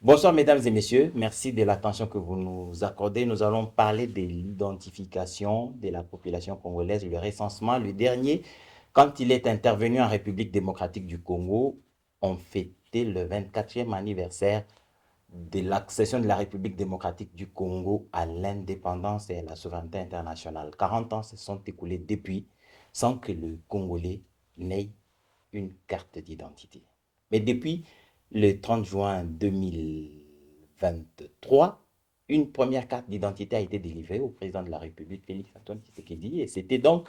Bonsoir mesdames et messieurs, merci de l'attention que vous nous accordez. Nous allons parler de l'identification de la population congolaise, le recensement. Le dernier, quand il est intervenu en République démocratique du Congo, on fêtait le 24e anniversaire de l'accession de la République démocratique du Congo à l'indépendance et à la souveraineté internationale. 40 ans se sont écoulés depuis sans que le Congolais n'ait une carte d'identité. Mais depuis le 30 juin 2023, une première carte d'identité a été délivrée au président de la République, Félix Antoine Tshisekedi, et c'était donc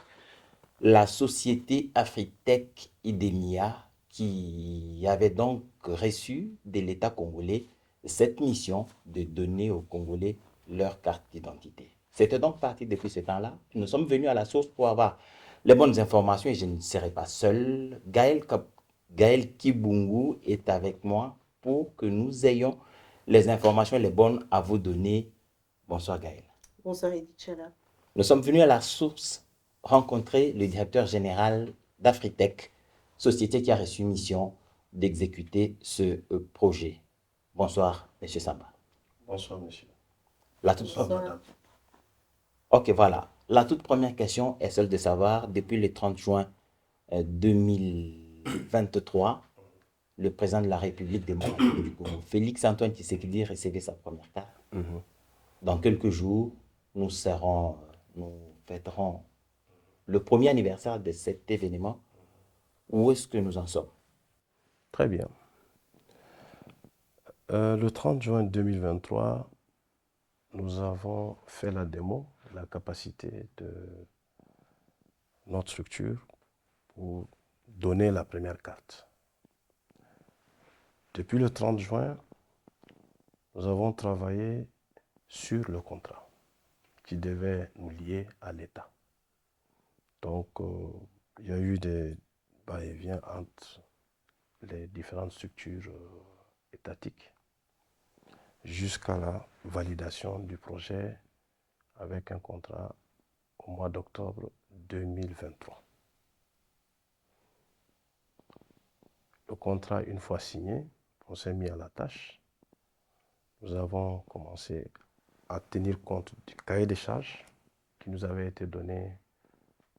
la société Afritech Idemia qui avait donc reçu de l'État congolais cette mission de donner aux Congolais leur carte d'identité. C'était donc parti depuis ce temps-là. Nous sommes venus à la source pour avoir les bonnes informations et je ne serai pas seul. Gaël Kibungu est avec moi pour que nous ayons les informations les bonnes à vous donner. Bonsoir Gaël. Bonsoir Edith Chala. Nous sommes venus à la source rencontrer le directeur général d'Afritech, société qui a reçu mission d'exécuter ce projet. Bonsoir, Monsieur Samba. Bonsoir, monsieur. La toute Bonsoir, Bonsoir. madame. Ok, voilà. La toute première question est celle de savoir, depuis le 30 juin 2023, le président de la République démocratique du Congo, Félix Antoine Tshisekedi, recevait sa première carte. Dans quelques jours, nous fêterons le premier anniversaire de cet événement. Où est-ce que nous en sommes? Très bien. Le 30 juin 2023, nous avons fait la démo, la capacité de notre structure pour donner la première carte. Depuis le 30 juin, nous avons travaillé sur le contrat qui devait nous lier à l'État. Donc, il y a eu des va-et-vient entre les différentes structures étatiques jusqu'à la validation du projet avec un contrat au mois d'octobre 2023. Le contrat, une fois signé, on s'est mis à la tâche. Nous avons commencé à tenir compte du cahier des charges qui nous avait été donné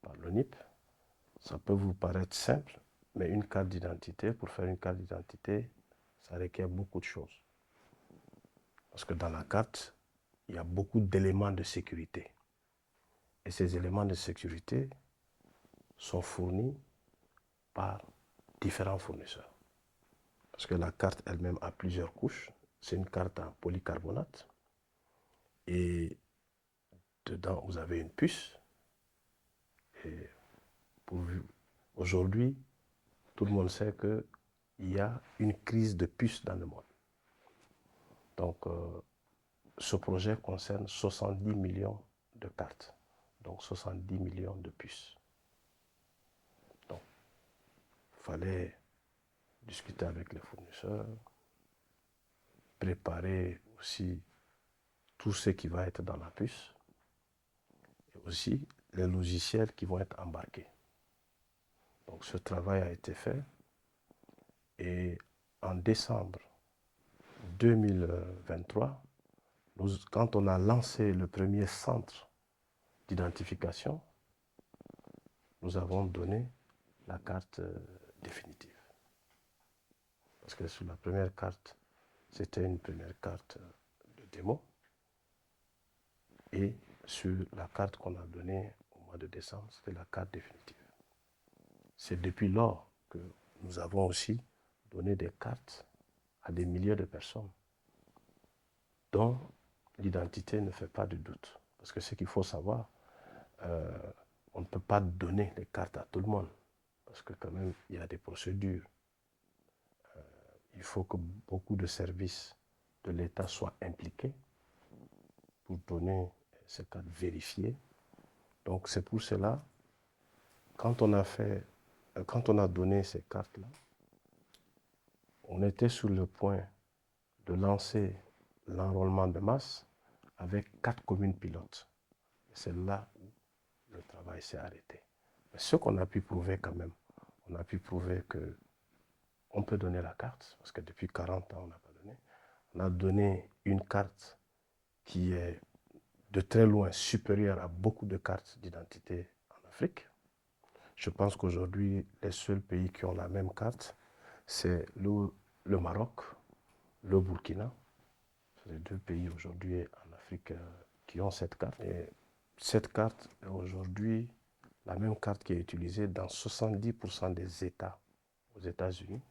par l'ONIP. Ça peut vous paraître simple, mais une carte d'identité, pour faire une carte d'identité, ça requiert beaucoup de choses. Parce que dans la carte, il y a beaucoup d'éléments de sécurité. Et ces éléments de sécurité sont fournis par différents fournisseurs. Parce que la carte elle-même a plusieurs couches. C'est une carte en polycarbonate. Et dedans, vous avez une puce. Et aujourd'hui, tout le monde sait qu'il y a une crise de puces dans le monde. Donc, ce projet concerne 70 millions de cartes. Donc, 70 millions de puces. Donc, il fallait discuter avec les fournisseurs, préparer aussi tout ce qui va être dans la puce et aussi les logiciels qui vont être embarqués. Donc ce travail a été fait et en décembre 2023, quand on a lancé le premier centre d'identification, nous avons donné la carte définitive. Parce que sur la première carte, c'était une première carte de démo. Et sur la carte qu'on a donnée au mois de décembre, c'était la carte définitive. C'est depuis lors que nous avons aussi donné des cartes à des milliers de personnes dont l'identité ne fait pas de doute. Parce que ce qu'il faut savoir, on ne peut pas donner les cartes à tout le monde. Parce que quand même, il y a des procédures. Il faut que beaucoup de services de l'État soient impliqués pour donner ces cartes vérifiées. Donc c'est pour cela, quand on a donné ces cartes-là, on était sur le point de lancer l'enrôlement de masse avec 4 communes pilotes. C'est là où le travail s'est arrêté. Mais ce qu'on a pu prouver quand même, on a pu prouver qu'on peut donner la carte, parce que depuis 40 ans, on n'a pas donné. On a donné une carte qui est de très loin supérieure à beaucoup de cartes d'identité en Afrique. Je pense qu'aujourd'hui, les seuls pays qui ont la même carte, c'est le Maroc, le Burkina. C'est les deux pays aujourd'hui en Afrique qui ont cette carte. Et cette carte est aujourd'hui la même carte qui est utilisée dans 70% des États aux États-Unis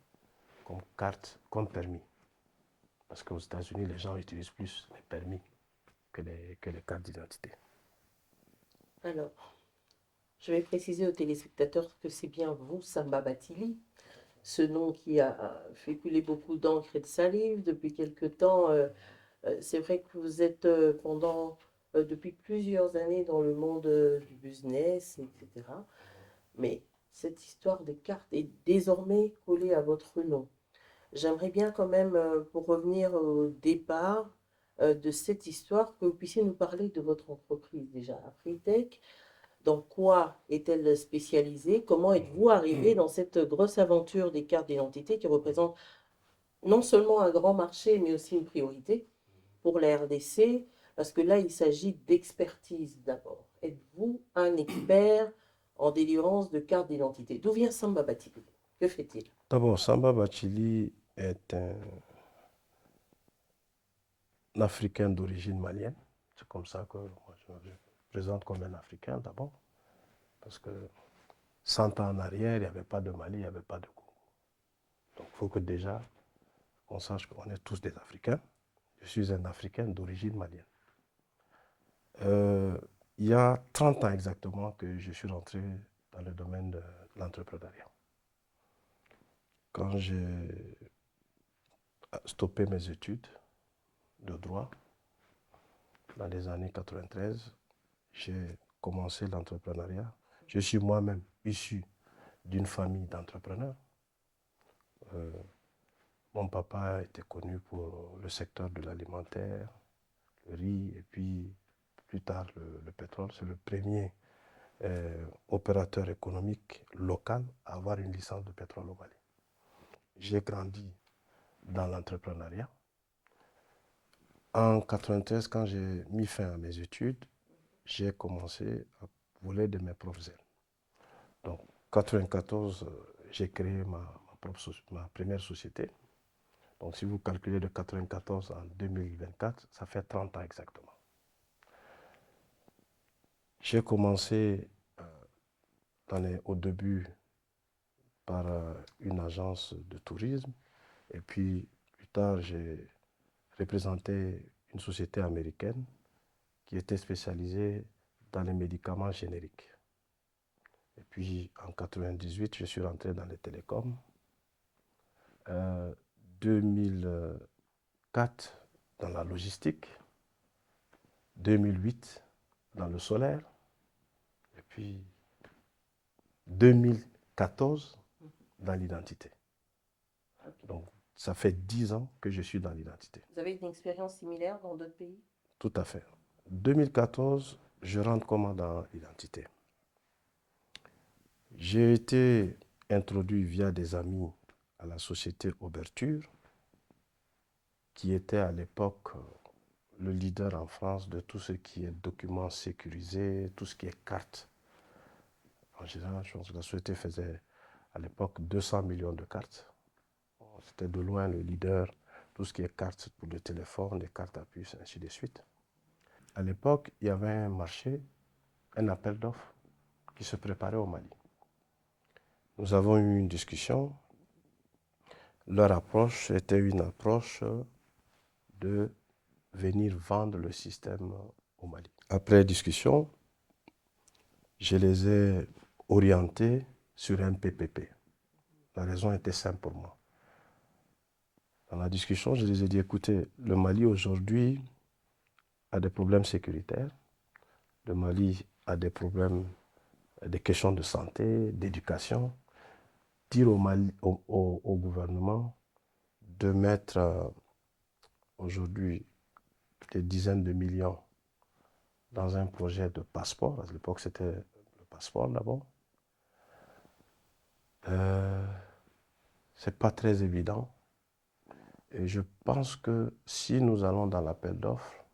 comme carte, comme permis. Parce qu'aux États-Unis, les gens utilisent plus les permis que les cartes d'identité. Alors, je vais préciser aux téléspectateurs que c'est bien vous, Samba Batili, ce nom qui a fait couler beaucoup d'encre et de salive depuis quelque temps. C'est vrai que vous êtes depuis plusieurs années dans le monde du business, etc. Mais cette histoire des cartes est désormais collée à votre nom. J'aimerais bien quand même, pour revenir au départ de cette histoire, que vous puissiez nous parler de votre entreprise déjà, Afritech. Dans quoi est-elle spécialisée? Comment êtes-vous arrivé dans cette grosse aventure des cartes d'identité qui représente non seulement un grand marché, mais aussi une priorité pour la RDC? Parce que là, il s'agit d'expertise d'abord. Êtes-vous un expert en délivrance de cartes d'identité? D'où vient Samba Batili? Que fait-il? D'abord, Samba Bachili est un Africain d'origine malienne. C'est comme ça que moi, je me présente comme un Africain d'abord. Parce que 100 ans en arrière, il n'y avait pas de Mali, il n'y avait pas de Congo. Donc il faut que déjà on sache qu'on est tous des Africains. Je suis un Africain d'origine malienne. Euh, il y a 30 ans exactement que je suis rentré dans le domaine de l'entrepreneuriat. Quand j'ai stoppé mes études de droit, dans les années 93, j'ai commencé l'entrepreneuriat. Je suis moi-même issu d'une famille d'entrepreneurs. Euh, Mon papa était connu pour le secteur de l'alimentaire, le riz et puis plus tard le pétrole. C'est le premier opérateur économique local à avoir une licence de pétrole au Mali. J'ai grandi dans l'entrepreneuriat. En 93, quand j'ai mis fin à mes études, j'ai commencé à voler de mes propres ailes. Donc, en 94, j'ai créé ma première société. Donc, si vous calculez de 94 en 2024, ça fait 30 ans exactement. J'ai commencé au début par une agence de tourisme et puis plus tard, j'ai représenté une société américaine qui était spécialisée dans les médicaments génériques. Et puis en 98, je suis rentré dans les télécoms. 2004 dans la logistique, 2008 dans le solaire, et puis 2014 dans l'identité. Donc ça fait 10 ans que je suis dans l'identité. Vous avez une expérience similaire dans d'autres pays? Tout à fait. 2014, je rentre comment dans l'identité? J'ai été introduit via des amis à la société Ouverture, qui était à l'époque le leader en France de tout ce qui est documents sécurisés, tout ce qui est cartes. En général, je pense que la société faisait à l'époque 200 millions de cartes. C'était de loin le leader, tout ce qui est cartes pour le téléphone, les cartes à puce, ainsi de suite. À l'époque, il y avait un marché, un appel d'offres qui se préparait au Mali. Nous avons eu une discussion. Leur approche était une approche de venir vendre le système au Mali. Après discussion, je les ai orientés sur un PPP. La raison était simple pour moi. Dans la discussion, je les ai dit, écoutez, le Mali aujourd'hui a des problèmes sécuritaires. Le Mali a des problèmes, des questions de santé, d'éducation. Dire au gouvernement de mettre aujourd'hui des dizaines de millions dans un projet de passeport. À l'époque, c'était le passeport d'abord. C'est pas très évident. Et je pense que si nous allons dans l'appel d'offres,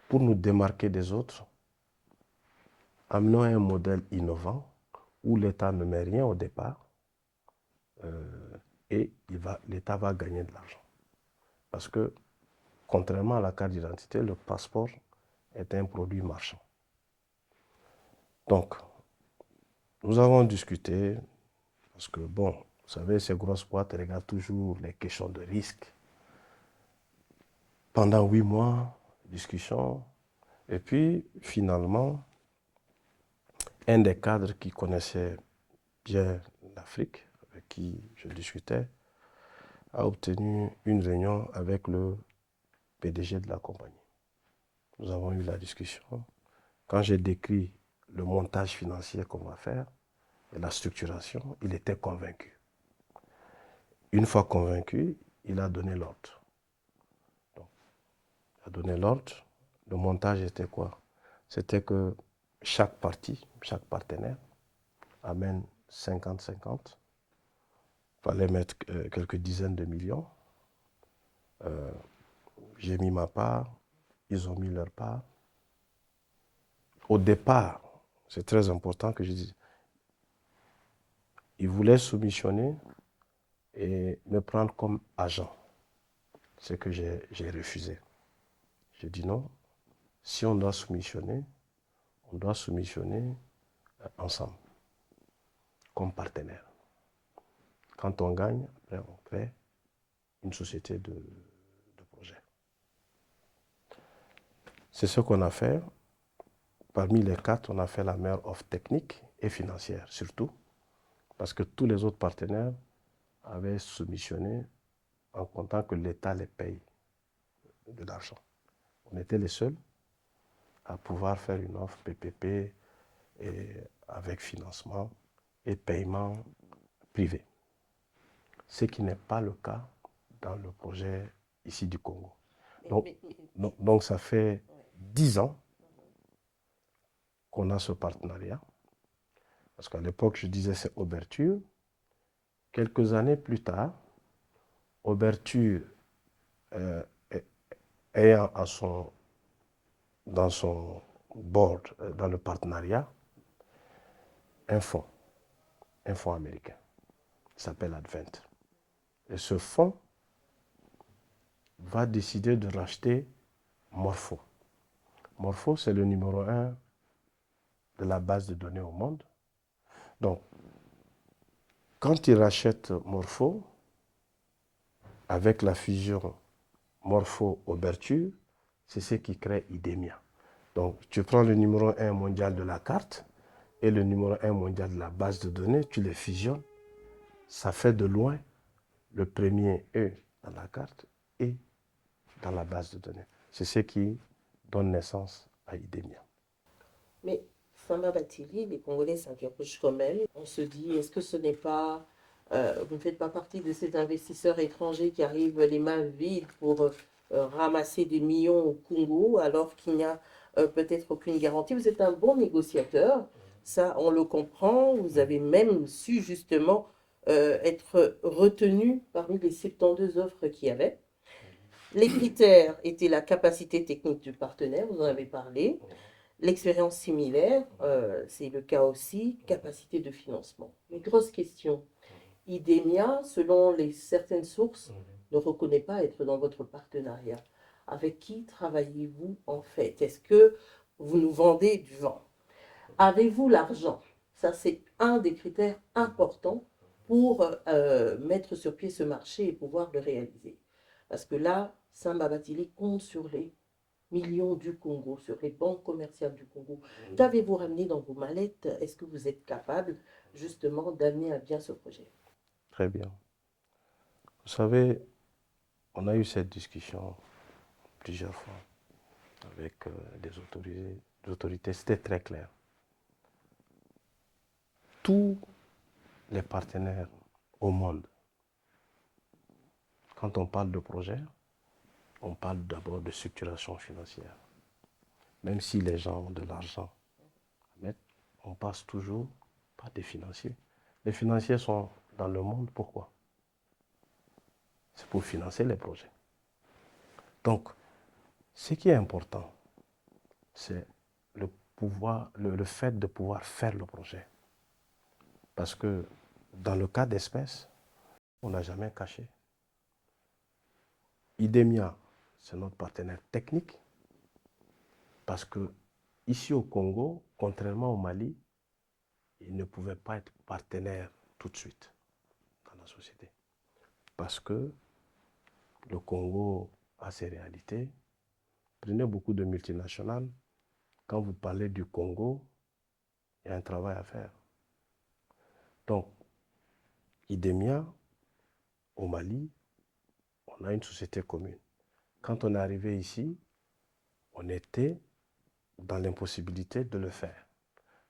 pour nous démarquer des autres, amenons un modèle innovant où l'État ne met rien au départ et l'État va gagner de l'argent. Parce que, contrairement à la carte d'identité, le passeport est un produit marchand. Donc, nous avons discuté, parce que, bon, vous savez, ces grosses boîtes regardent toujours les questions de risque. Pendant 8 mois, discussion, et puis, finalement, un des cadres qui connaissait bien l'Afrique, avec qui je discutais, a obtenu une réunion avec le PDG de la compagnie. Nous avons eu la discussion. Quand j'ai décrit le montage financier qu'on va faire et la structuration, il était convaincu. Une fois convaincu, il a donné l'ordre. Donc, il a donné l'ordre. Le montage était quoi? C'était que chaque partie, chaque partenaire amène 50-50. Il fallait mettre quelques dizaines de millions. J'ai mis ma part, ils ont mis leur part. Au départ, c'est très important que je dise, ils voulaient soumissionner et me prendre comme agent. Ce que j'ai refusé. J'ai dit non, si on doit soumissionner ensemble, comme partenaire. Quand on gagne, après on crée une société de projet. C'est ce qu'on a fait. Parmi les 4, on a fait la meilleure offre technique et financière, surtout, parce que tous les autres partenaires avaient soumissionné en comptant que l'État les paye de l'argent. On était les seuls à pouvoir faire une offre PPP et avec financement et paiement privé. Ce qui n'est pas le cas dans le projet ici du Congo. Donc ça fait 10 ans qu'on a ce partenariat. Parce qu'à l'époque, je disais c'est Ouverture. Quelques années plus tard, Ouverture ayant dans son board, dans le partenariat, un fonds américain qui s'appelle Advent. Et ce fonds va décider de racheter Morpho. Morpho, c'est le numéro 1 de la base de données au monde. Donc, quand il rachète Morpho, avec la fusion Morpho-Ouverture, c'est ce qui crée IDEMIA. Donc, tu prends le numéro 1 mondial de la carte et le numéro 1 mondial de la base de données, tu les fusionnes, ça fait de loin le premier E dans la carte et dans la base de données. C'est ce qui donne naissance à IDEMIA. Mais Samba Batili, les Congolais s'interrogent quand même. On se dit, est-ce que ce n'est pas... vous ne faites pas partie de ces investisseurs étrangers qui arrivent les mains vides pour ramasser des millions au Congo alors qu'il n'y a peut-être aucune garantie. Vous êtes un bon négociateur, ça on le comprend. Vous avez même su justement être retenu parmi les 72 offres qu'il y avait. Les critères étaient la capacité technique du partenaire, vous en avez parlé. L'expérience similaire, c'est le cas aussi, capacité de financement. Une grosse question. IDEMIA, selon certaines sources, ne reconnaît pas être dans votre partenariat. Avec qui travaillez-vous en fait? Est-ce que vous nous vendez du vent? Avez-vous l'argent? Ça, c'est un des critères importants pour mettre sur pied ce marché et pouvoir le réaliser. Parce que là, Samba Batili compte sur les millions du Congo, sur les banques commerciales du Congo. Qu'avez-vous ramené dans vos mallettes? Est-ce que vous êtes capable justement d'amener à bien ce projet? Très bien. Vous savez, on a eu cette discussion plusieurs fois avec des autorités. C'était très clair. Tous les partenaires au monde, quand on parle de projet, on parle d'abord de structuration financière. Même si les gens ont de l'argent à mettre, on passe toujours par des financiers. Les financiers sont dans le monde, pourquoi? c'est pour financer les projets. Donc, ce qui est important, c'est le fait de pouvoir faire le projet. Parce que dans le cas d'espèces, on n'a jamais caché. IDEMIA, c'est notre partenaire technique, parce que ici au Congo, contrairement au Mali, il ne pouvait pas être partenaire tout de suite dans la société. Parce que le Congo a ses réalités. Prenez beaucoup de multinationales. Quand vous parlez du Congo, il y a un travail à faire. Donc, IDEMIA, au Mali, on a une société commune. Quand on est arrivé ici, on était dans l'impossibilité de le faire.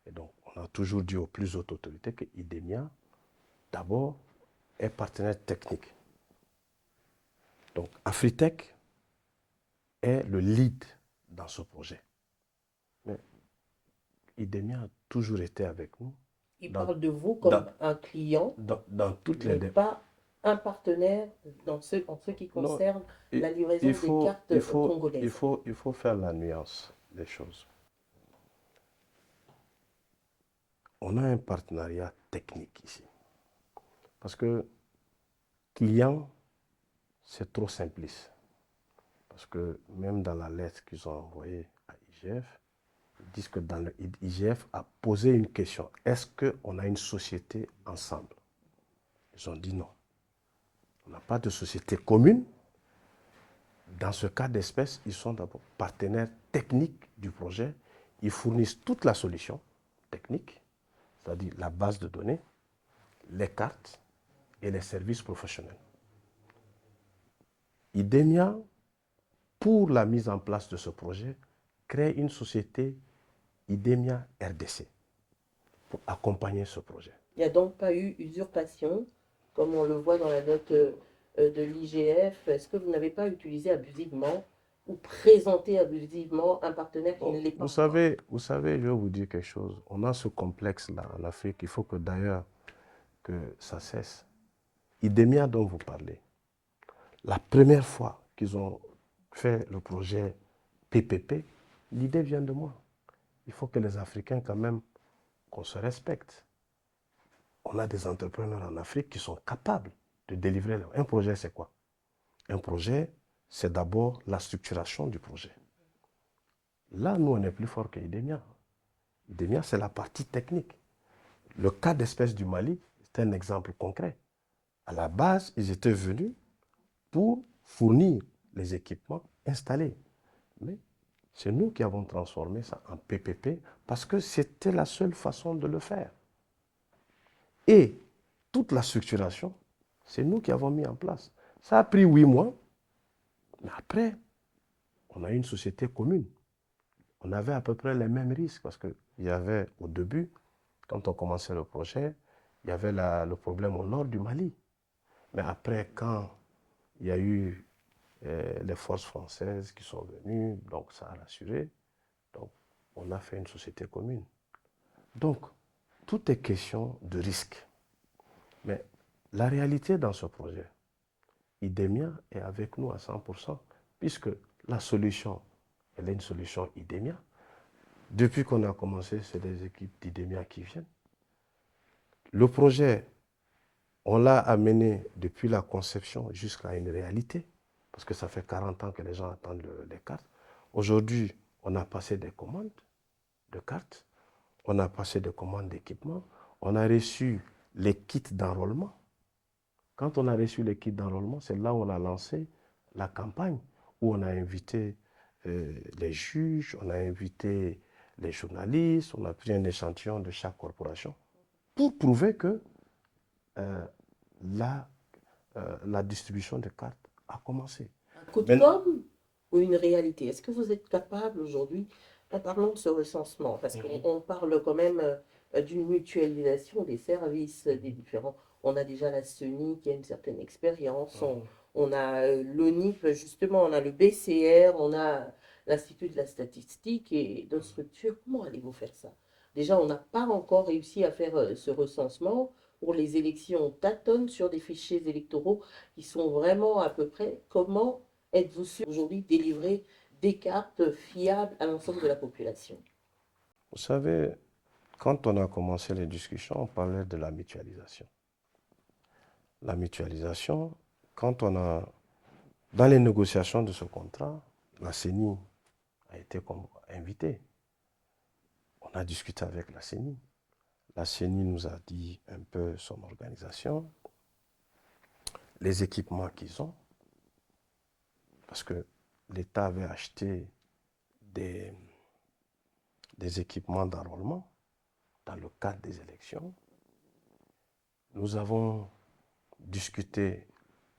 Et donc, on a toujours dit aux plus hautes autorités que IDEMIA, d'abord, est partenaire technique. Donc, Afritech est le lead dans ce projet. Mais IDEMIA a toujours été avec nous. Il parle de vous comme un client, dans toutes mais les pas un partenaire en ce qui concerne la livraison des cartes congolaises. Il faut faire la nuance des choses. On a un partenariat technique ici. Parce que client, c'est trop simpliste. Parce que même dans la lettre qu'ils ont envoyée à IGF, ils disent que IGF a posé une question. Est-ce qu'on a une société ensemble? Ils ont dit non. On n'a pas de société commune. Dans ce cas d'espèce, ils sont d'abord partenaires techniques du projet. Ils fournissent toute la solution technique, c'est-à-dire la base de données, les cartes et les services professionnels. IDEMIA, pour la mise en place de ce projet, crée une société IDEMIA RDC pour accompagner ce projet. Il n'y a donc pas eu usurpation, comme on le voit dans la note de l'IGF. Est-ce que vous n'avez pas utilisé abusivement ou présenté abusivement un partenaire qui ne l'est pas? Vous savez, je vais vous dire quelque chose. On a ce complexe-là en Afrique. Il faut que d'ailleurs que ça cesse. IDEMIA dont vous parlez, la première fois qu'ils ont fait le projet PPP, l'idée vient de moi. Il faut que les Africains, quand même, qu'on se respecte. On a des entrepreneurs en Afrique qui sont capables de délivrer. Un projet, c'est quoi? Un projet, c'est d'abord la structuration du projet. Là, nous, on est plus fort que IDEMIA. IDEMIA, c'est la partie technique. Le cas d'espèce du Mali, c'est un exemple concret. À la base, ils étaient venus pour fournir les équipements installés. Mais c'est nous qui avons transformé ça en PPP parce que c'était la seule façon de le faire. Et toute la structuration, c'est nous qui avons mis en place. Ça a pris 8 mois, mais après, on a une société commune. On avait à peu près les mêmes risques parce qu'il y avait au début, quand on commençait le projet, il y avait le problème au nord du Mali. Mais après, quand il y a eu les forces françaises qui sont venues, donc ça a rassuré. Donc, on a fait une société commune. Donc, tout est question de risque. Mais la réalité dans ce projet, IDEMIA est avec nous à 100%, puisque la solution, elle est une solution IDEMIA. Depuis qu'on a commencé, c'est des équipes d'IDEMIA qui viennent. Le projet, on l'a amené depuis la conception jusqu'à une réalité, parce que ça fait 40 ans que les gens attendent les cartes. Aujourd'hui, on a passé des commandes de cartes, on a passé des commandes d'équipements, on a reçu les kits d'enrôlement. Quand on a reçu les kits d'enrôlement, c'est là où on a lancé la campagne, où on a invité les juges, on a invité les journalistes, on a pris un échantillon de chaque corporation pour prouver que la distribution des cartes a commencé. Un coup de com' ou une réalité? Est-ce que vous êtes capable aujourd'hui, en parlant de ce recensement, parce qu'on parle quand même d'une mutualisation des services des différents. On a déjà la CENI qui a une certaine expérience, on a l'ONIF justement, on a le BCR, on a l'Institut de la statistique et d'autres structures. Comment allez-vous faire ça? Déjà, on n'a pas encore réussi à faire ce recensement. pour les élections, on tâtonne sur des fichiers électoraux qui sont vraiment à peu près. Comment êtes-vous sûr aujourd'hui de délivrer des cartes fiables à l'ensemble de la population? Vous savez, quand on a commencé les discussions, on parlait de la mutualisation. La mutualisation, quand on a, dans les négociations de ce contrat, la CENI a été invitée. On a discuté avec la CENI. La CENI nous a dit un peu son organisation, les équipements qu'ils ont, parce que l'État avait acheté des équipements d'enrôlement dans le cadre des élections. Nous avons discuté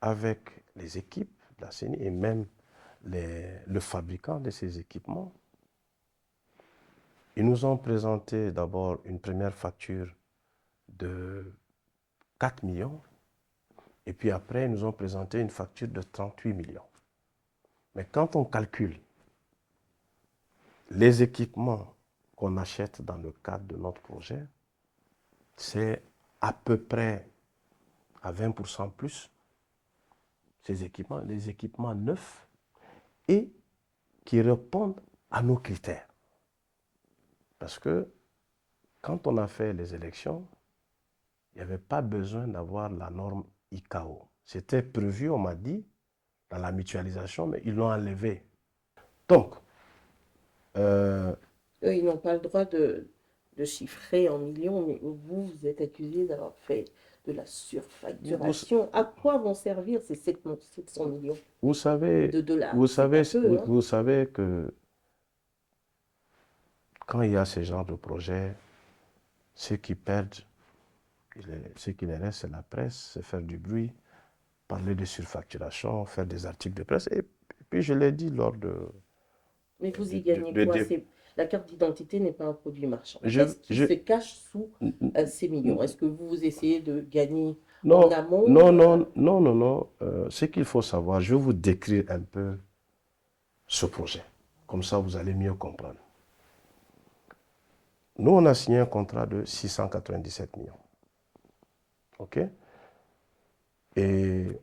avec les équipes de la CENI et même le fabricant de ces équipements. Ils nous ont présenté d'abord une première facture de 4 millions et puis après ils nous ont présenté une facture de 38 millions. Mais quand on calcule les équipements qu'on achète dans le cadre de notre projet, c'est à peu près à 20% plus ces équipements, les équipements neufs et qui répondent à nos critères. Parce que quand on a fait les élections, il n'y avait pas besoin d'avoir la norme ICAO. C'était prévu, on m'a dit, dans la mutualisation, mais ils l'ont enlevé. Donc, Eux, ils n'ont pas le droit de chiffrer en millions, mais vous, vous êtes accusé d'avoir fait de la surfacturation. À quoi vont servir ces 700 millions vous savez, de dollars? vous C'est pas savez, peu, hein? vous savez que quand il y a ce genre de projet, ceux qui perdent, ce qui les reste, c'est la presse, c'est faire du bruit, parler de surfacturation, faire des articles de presse. Et puis, je l'ai dit lors de... Mais vous y gagnez quoi? La carte d'identité n'est pas un produit marchand. Qu'est-ce qui se cache sous ces millions? Est-ce que vous essayez de gagner en amont? Non. Ce qu'il faut savoir, je vais vous décrire un peu ce projet. Comme ça, vous allez mieux comprendre. Nous, on a signé un contrat de 697 millions. OK? Et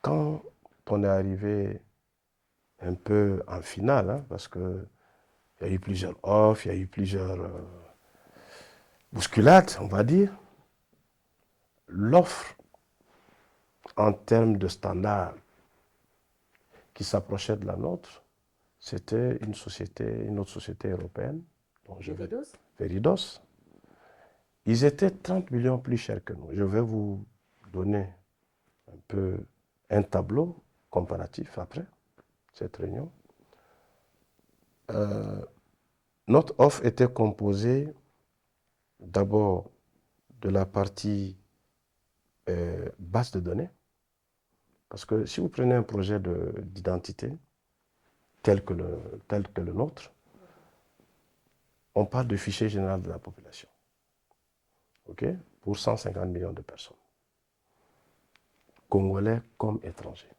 quand on est arrivé un peu en finale, hein, parce qu'il y a eu plusieurs offres, il y a eu plusieurs bousculades, on va dire, l'offre en termes de standards qui s'approchait de la nôtre, c'était une autre société européenne, Veridos. Ils étaient 30 millions plus chers que nous. Je vais vous donner un peu un tableau comparatif après cette réunion. Notre offre était composée d'abord de la partie base de données. Parce que si vous prenez un projet d'identité tel que le nôtre, on parle de fichier général de la population. OK? Pour 150 millions de personnes. Congolais comme étrangers.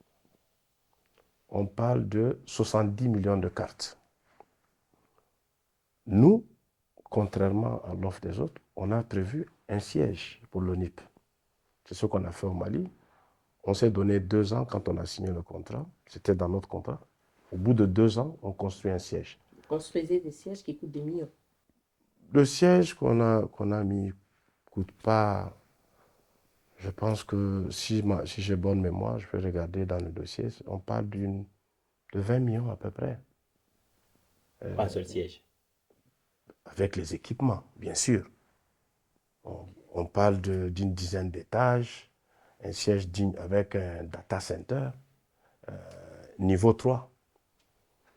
On parle de 70 millions de cartes. Nous, contrairement à l'offre des autres, on a prévu un siège pour l'ONIP. C'est ce qu'on a fait au Mali. On s'est donné 2 ans quand on a signé le contrat. C'était dans notre contrat. Au bout de 2 ans, on construit un siège. Vous construisez des sièges qui coûtent des millions. Le siège qu'on a mis ne coûte pas... Je pense que si j'ai bonne mémoire, je peux regarder dans le dossier, on parle de 20 millions à peu près. Un seul siège. Avec les équipements, bien sûr. On parle d'une dizaine d'étages, un siège digne avec un data center, niveau 3.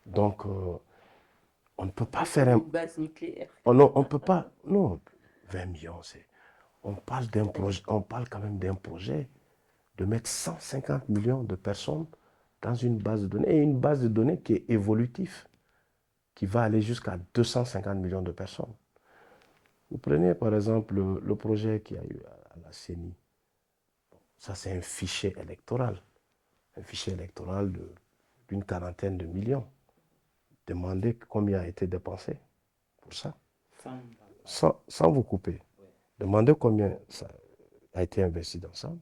Donc, on ne peut pas faire une base nucléaire. Oh non, on ne peut pas... Non, 20 millions, c'est... On parle quand même d'un projet de mettre 150 millions de personnes dans une base de données, et une base de données qui est évolutive, qui va aller jusqu'à 250 millions de personnes. Vous prenez par exemple le projet qu'il y a eu à la CENI. Ça, c'est un fichier électoral. Un fichier électoral d'une quarantaine de millions. Demandez combien a été dépensé pour ça. Sans vous couper. Demandez combien ça a été investi dans ça.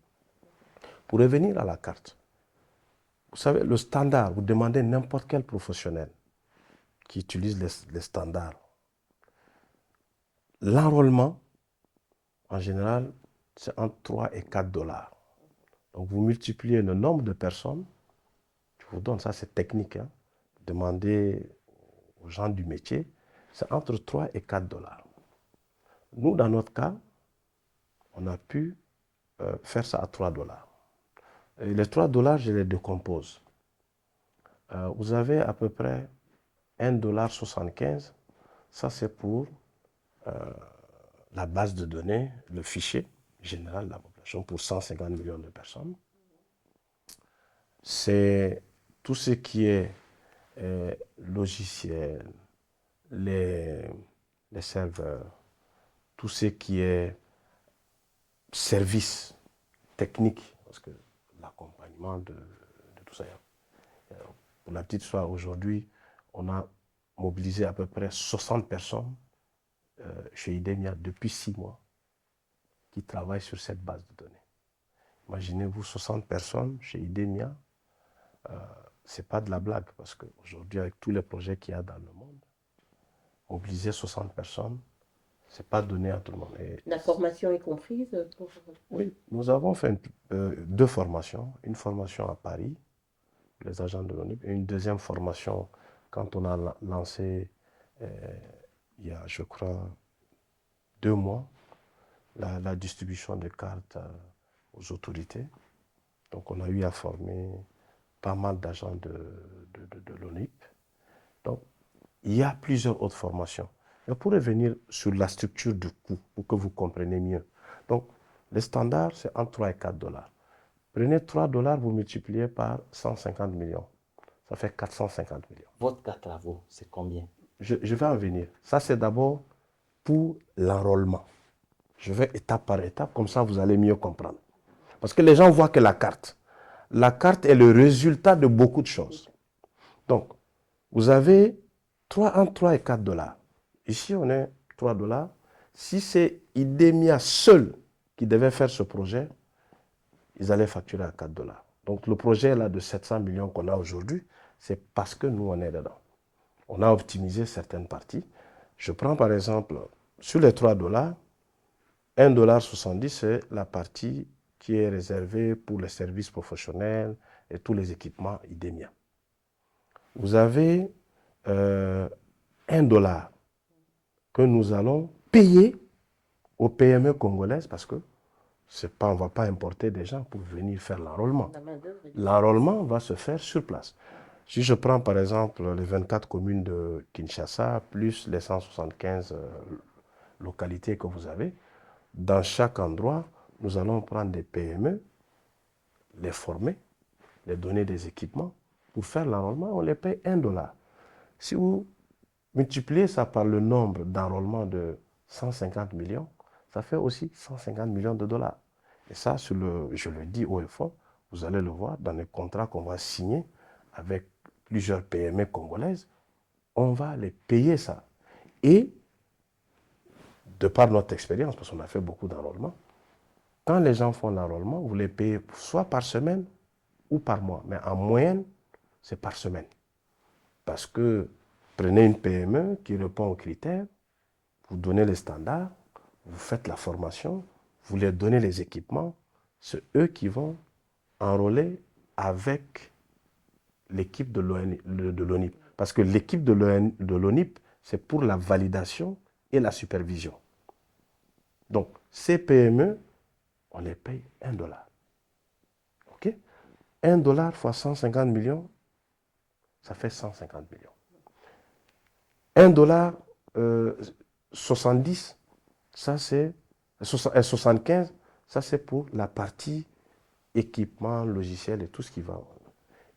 Pour revenir à la carte, vous savez, le standard, vous demandez n'importe quel professionnel qui utilise les standards. L'enrôlement, en général, c'est entre 3 et 4 dollars. Donc, vous multipliez le nombre de personnes, je vous donne ça, c'est technique. Hein. Demandez aux gens du métier, c'est entre 3 et 4 dollars. Nous, dans notre cas, on a pu faire ça à 3 dollars. Et les 3 dollars, je les décompose. Vous avez à peu près 1,75 $. Ça, c'est pour la base de données, le fichier général de la population pour 150 millions de personnes. C'est tout ce qui est logiciel, les serveurs, tout ce qui est service technique, parce que l'accompagnement de tout ça. Pour la petite histoire, aujourd'hui, on a mobilisé à peu près 60 personnes chez IDEMIA depuis 6 mois qui travaillent sur cette base de données. Imaginez-vous 60 personnes chez IDEMIA, c'est pas de la blague, parce qu'aujourd'hui, avec tous les projets qu'il y a dans le monde, mobiliser 60 personnes, c'est pas donné à tout le monde. Et La formation est comprise pour... oui, nous avons fait 2 formations. Une formation à Paris, les agents de l'ONIP, et une deuxième formation quand on a lancé, il y a, je crois, 2 mois, la distribution de cartes aux autorités. Donc, on a eu à former pas mal d'agents de l'ONIP. Donc, il y a plusieurs autres formations. Mais pour revenir sur la structure du coût, pour que vous compreniez mieux. Donc, le standard, c'est entre 3 et 4 dollars. Prenez 3 dollars, vous multipliez par 150 millions. Ça fait 450 millions. Votre cas travaux, c'est combien? Je vais en venir. Ça, c'est d'abord pour l'enrôlement. Je vais étape par étape, comme ça vous allez mieux comprendre. Parce que les gens voient que la carte est le résultat de beaucoup de choses. Donc, vous avez entre 3 et 4 dollars. Ici, on est 3 dollars. Si c'est IDEMIA seul qui devait faire ce projet, ils allaient facturer à 4 dollars. Donc, le projet là de 700 millions qu'on a aujourd'hui, c'est parce que nous, on est dedans. On a optimisé certaines parties. Je prends par exemple, sur les 3 dollars, 1,70 $, c'est la partie qui est réservée pour les services professionnels et tous les équipements IDEMIA. Vous avez 1 dollar que nous allons payer aux PME congolaises parce que on ne va pas importer des gens pour venir faire l'enrôlement. L'enrôlement va se faire sur place. Si je prends par exemple les 24 communes de Kinshasa, plus les 175 localités que vous avez, dans chaque endroit, nous allons prendre des PME, les former, les donner des équipements. Pour faire l'enrôlement, on les paye 1 dollar. Si vous multipliez ça par le nombre d'enrôlements de 150 millions, ça fait aussi 150 millions de dollars. Et ça, je le dis haut et fort, vous allez le voir dans les contrats qu'on va signer avec plusieurs PME congolaises, on va les payer ça. Et, de par notre expérience, parce qu'on a fait beaucoup d'enrôlements, quand les gens font l'enrôlement, vous les payez soit par semaine ou par mois. Mais en moyenne, c'est par semaine. Parce que prenez une PME qui répond aux critères, vous donnez les standards, vous faites la formation, vous leur donnez les équipements, c'est eux qui vont enrôler avec l'équipe de l'ONIP. Parce que l'équipe de l'ONIP, c'est pour la validation et la supervision. Donc, ces PME, on les paye 1 dollar. OK? 1 dollar fois 150 millions, ça fait 150 millions. 1 dollar 70, ça c'est 75, ça c'est pour la partie équipement, logiciel et tout ce qui va.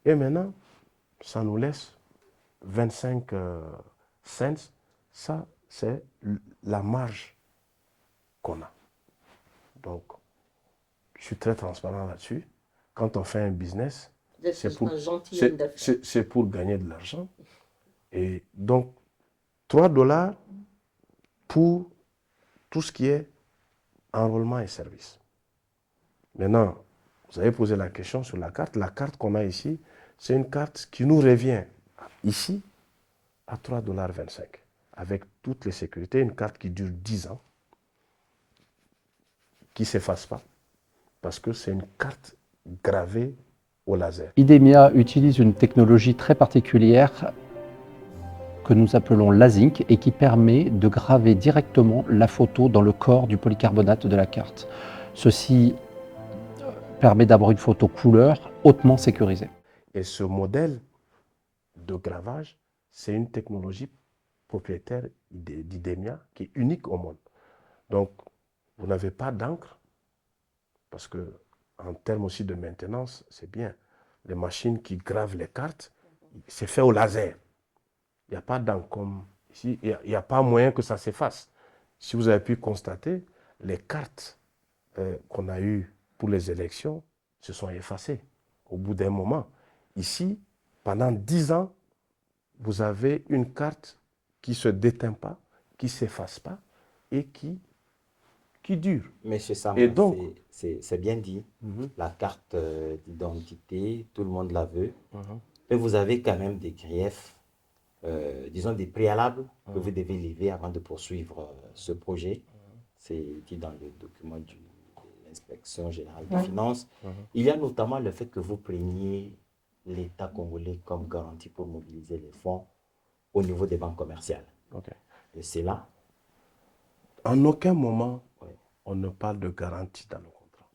Et maintenant, ça nous laisse 25 cents. Ça, c'est la marge qu'on a. Donc, je suis très transparent là-dessus. Quand on fait un business, c'est pour gagner de l'argent. Et donc, 3 dollars pour tout ce qui est enrôlement et service. Maintenant, vous avez posé la question sur la carte. La carte qu'on a ici, c'est une carte qui nous revient ici à 3,25 $, avec toutes les sécurités, une carte qui dure 10 ans, qui ne s'efface pas, parce que c'est une carte gravée au laser. IDEMIA utilise une technologie très particulière que nous appelons l'ASYNC et qui permet de graver directement la photo dans le corps du polycarbonate de la carte. Ceci permet d'avoir une photo couleur hautement sécurisée. Et ce modèle de gravage, c'est une technologie propriétaire d'IDEMIA qui est unique au monde. Donc, vous n'avez pas d'encre, parce que en termes aussi de maintenance, c'est bien. Les machines qui gravent les cartes, c'est fait au laser. Il n'y a pas d'encre comme ici, il n'y a pas moyen que ça s'efface. Si vous avez pu constater, les cartes qu'on a eues pour les élections se sont effacées au bout d'un moment. Ici, pendant 10 ans, vous avez une carte qui ne se déteint pas, qui ne s'efface pas et qui dure. Monsieur Samba, Et donc, c'est bien dit. La carte d'identité, tout le monde la veut. Mhm. Mais vous avez quand même des griefs, disons des préalables que vous devez lever avant de poursuivre ce projet. C'est dit dans le document de l'inspection générale des finances. Il y a notamment le fait que vous preniez l'État congolais comme garantie pour mobiliser les fonds au niveau des banques commerciales. Ok. Et c'est là. En aucun moment, Ouais. on ne parle de garantie dans le contrat.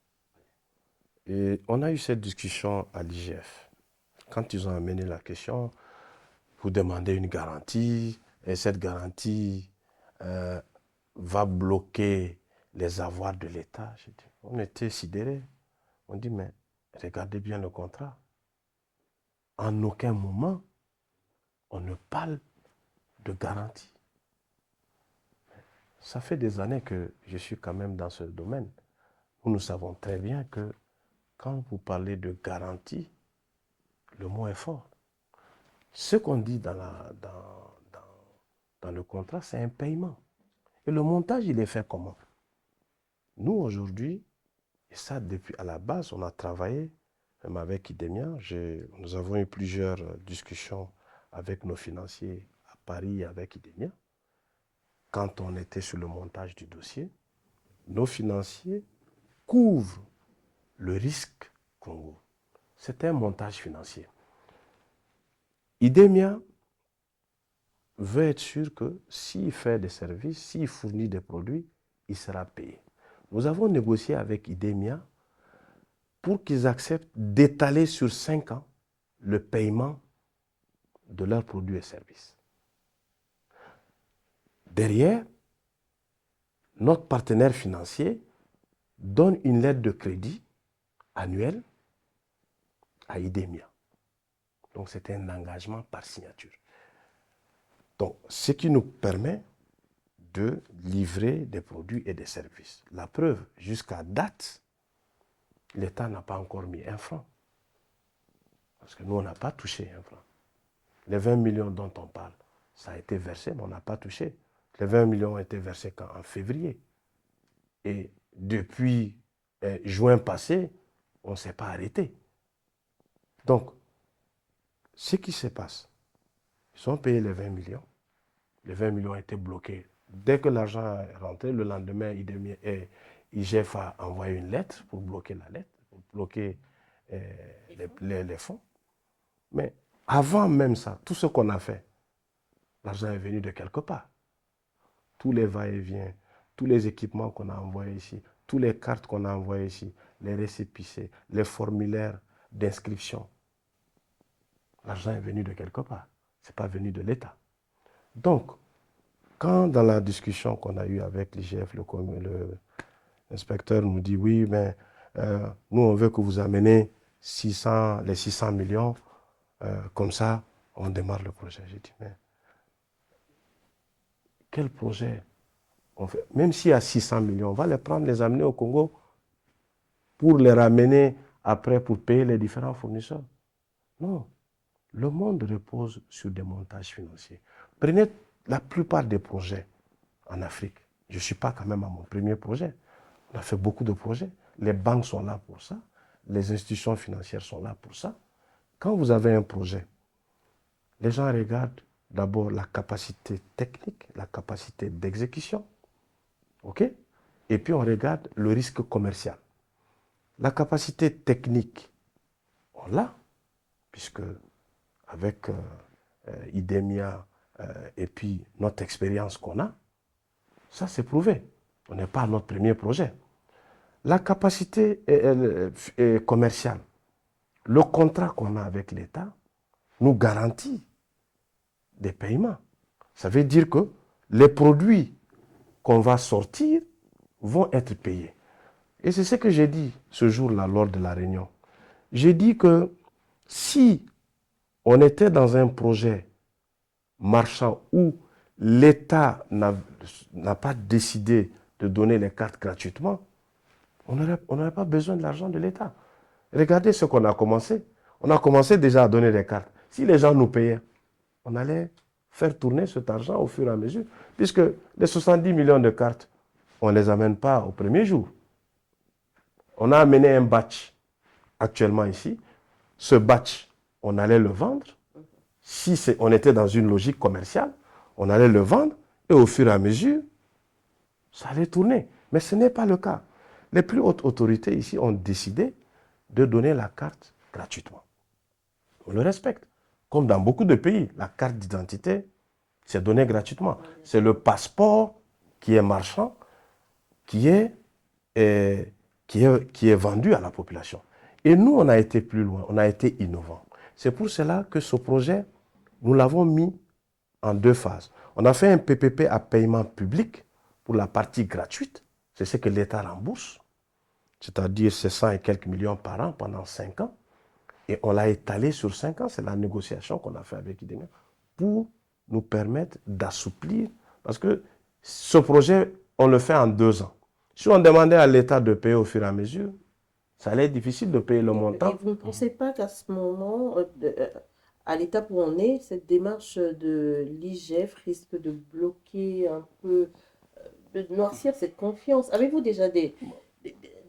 Et on a eu cette discussion à l'IGF. Quand ils ont amené la question, vous demandez une garantie, et cette garantie va bloquer les avoirs de l'État. On était sidérés. On dit, mais regardez bien le contrat. En aucun moment, on ne parle de garantie. Ça fait des années que je suis quand même dans ce domaine. Nous savons très bien que quand vous parlez de garantie, le mot est fort. Ce qu'on dit dans le contrat, c'est un paiement. Et le montage, il est fait comment? Nous, aujourd'hui, et ça, depuis à la base, on a travaillé, même avec IDEMIA, nous avons eu plusieurs discussions avec nos financiers à Paris avec IDEMIA. Quand on était sur le montage du dossier, nos financiers couvrent le risque Congo. C'est un montage financier. IDEMIA veut être sûr que s'il fait des services, s'il fournit des produits, il sera payé. Nous avons négocié avec IDEMIA pour qu'ils acceptent d'étaler sur 5 ans le paiement de leurs produits et services. Derrière, notre partenaire financier donne une lettre de crédit annuelle à IDEMIA. Donc c'est un engagement par signature. Donc ce qui nous permet de livrer des produits et des services. La preuve, jusqu'à date, l'État n'a pas encore mis un franc. Parce que nous, on n'a pas touché un franc. Les 20 millions dont on parle, ça a été versé, mais on n'a pas touché. Les 20 millions ont été versés quand? En février. Et depuis juin passé, on ne s'est pas arrêté. Donc, ce qui se passe, ils ont payé les 20 millions. Les 20 millions ont été bloqués. Dès que l'argent est rentré, le lendemain, IGF a envoyé une lettre pour bloquer la lettre, pour bloquer les fonds. Mais avant même ça, tout ce qu'on a fait, l'argent est venu de quelque part. Tous les va-et-vient, tous les équipements qu'on a envoyés ici, toutes les cartes qu'on a envoyées ici, les récépissés, les formulaires d'inscription, l'argent est venu de quelque part. Ce n'est pas venu de l'État. Donc, quand dans la discussion qu'on a eue avec l'IGF, l'inspecteur nous dit oui, mais nous on veut que vous ameniez les 600 millions, comme ça on démarre le projet. J'ai dit, mais quel projet on fait? Même s'il y a 600 millions, on va les prendre, les amener au Congo pour les ramener après pour payer les différents fournisseurs. Non, le monde repose sur des montages financiers. Prenez la plupart des projets en Afrique. Je ne suis pas quand même à mon premier projet. On a fait beaucoup de projets. Les banques sont là pour ça. Les institutions financières sont là pour ça. Quand vous avez un projet, les gens regardent d'abord la capacité technique, la capacité d'exécution. OK? Et puis on regarde le risque commercial. La capacité technique, on l'a, puisque avec IDEMIA et puis notre expérience qu'on a, ça c'est prouvé. On n'est pas à notre premier projet. La capacité commerciale, le contrat qu'on a avec l'État nous garantit des paiements. Ça veut dire que les produits qu'on va sortir vont être payés. Et c'est ce que j'ai dit ce jour-là lors de la réunion. J'ai dit que si on était dans un projet marchand où l'État n'a pas décidé de donner les cartes gratuitement, on n'aurait pas besoin de l'argent de l'État. Regardez ce qu'on a commencé. On a commencé déjà à donner des cartes. Si les gens nous payaient, on allait faire tourner cet argent au fur et à mesure. Puisque les 70 millions de cartes, on ne les amène pas au premier jour. On a amené un batch actuellement ici. Ce batch, on allait le vendre. Si on était dans une logique commerciale, on allait le vendre et au fur et à mesure, ça allait tourner. Mais ce n'est pas le cas. Les plus hautes autorités ici ont décidé de donner la carte gratuitement. On le respecte. Comme dans beaucoup de pays, la carte d'identité, c'est donné gratuitement. C'est le passeport qui est marchand, qui est vendu à la population. Et nous, on a été plus loin, on a été innovants. C'est pour cela que ce projet, nous l'avons mis en 2 phases. On a fait un PPP à paiement public pour la partie gratuite, c'est ce que l'État rembourse, c'est-à-dire c'est 100 et quelques millions par an pendant 5 ans. Et on l'a étalé sur 5 ans, c'est la négociation qu'on a fait avec IDEMIA pour nous permettre d'assouplir. Parce que ce projet, on le fait en 2 ans. Si on demandait à l'État de payer au fur et à mesure, ça allait être difficile de payer le montant. Et vous ne pensez pas qu'à ce moment, à l'étape où on est, cette démarche de l'IGF risque de bloquer un peu, de noircir cette confiance? Avez-vous déjà des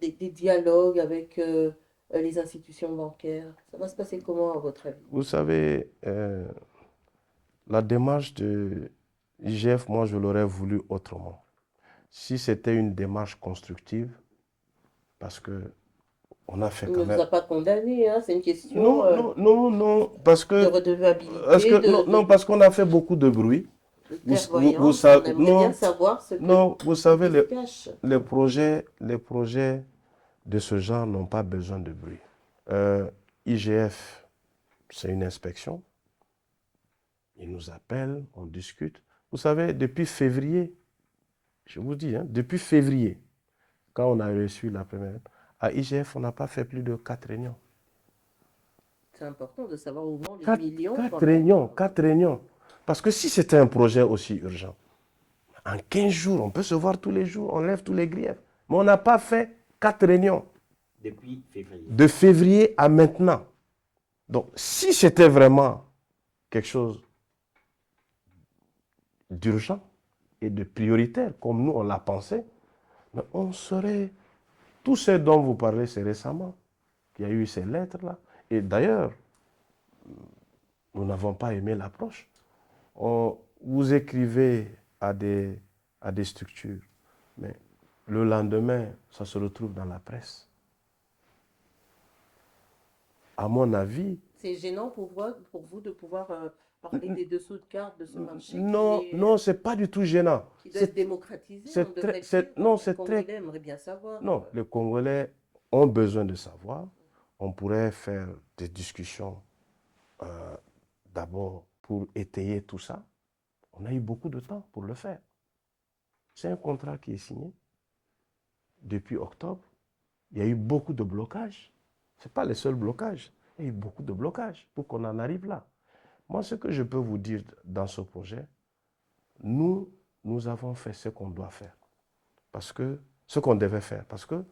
dialogues avec les institutions bancaires? Ça va se passer comment à votre avis? Vous savez, la démarche de l'IGF, moi, je l'aurais voulu autrement. Si c'était une démarche constructive, parce que on a fait Il ne quand vous même... a pas condamné, hein, c'est une question Non, parce de que... redevabilité, non, parce qu'on a fait beaucoup de bruit. de Vous clairvoyance. savez, On aimerait bien savoir ce non, vous savez, qui se cache. les projets de ce genre n'ont pas besoin de bruit. IGF, c'est une inspection. Ils nous appellent, on discute. Vous savez, depuis février, je vous dis, hein, depuis février, quand on a reçu la première, à IGF, on n'a pas fait plus de 4 réunions. C'est important de savoir où vont les 4 millions. réunions, 4 réunions. Parce que si c'était un projet aussi urgent, en 15 jours, on peut se voir tous les jours, on lève tous les griefs. Mais on n'a pas fait 4 réunions. Depuis février. De février à maintenant. Donc, si c'était vraiment quelque chose d'urgent et de prioritaire, comme nous on l'a pensé, mais on serait... Tout ce dont vous parlez, c'est récemment qu'il y a eu ces lettres-là. Et d'ailleurs, nous n'avons pas aimé l'approche. Vous écrivez à des structures, mais le lendemain, ça se retrouve dans la presse. À mon avis... C'est gênant pour vous de pouvoir parler des dessous de cartes de ce marché Non, c'est pas du tout gênant. qui doit être démocratisé. Les Congolais aimeraient bien savoir. Non, les Congolais ont besoin de savoir. On pourrait faire des discussions d'abord pour étayer tout ça. On a eu beaucoup de temps pour le faire. C'est un contrat qui est signé depuis octobre. Il y a eu beaucoup de blocages. Ce n'est pas le seul blocage. Il y a eu beaucoup de blocages pour qu'on en arrive là. Moi, ce que je peux vous dire dans ce projet, nous avons fait ce qu'on doit faire. Parce que, ce qu'on devait faire. Parce que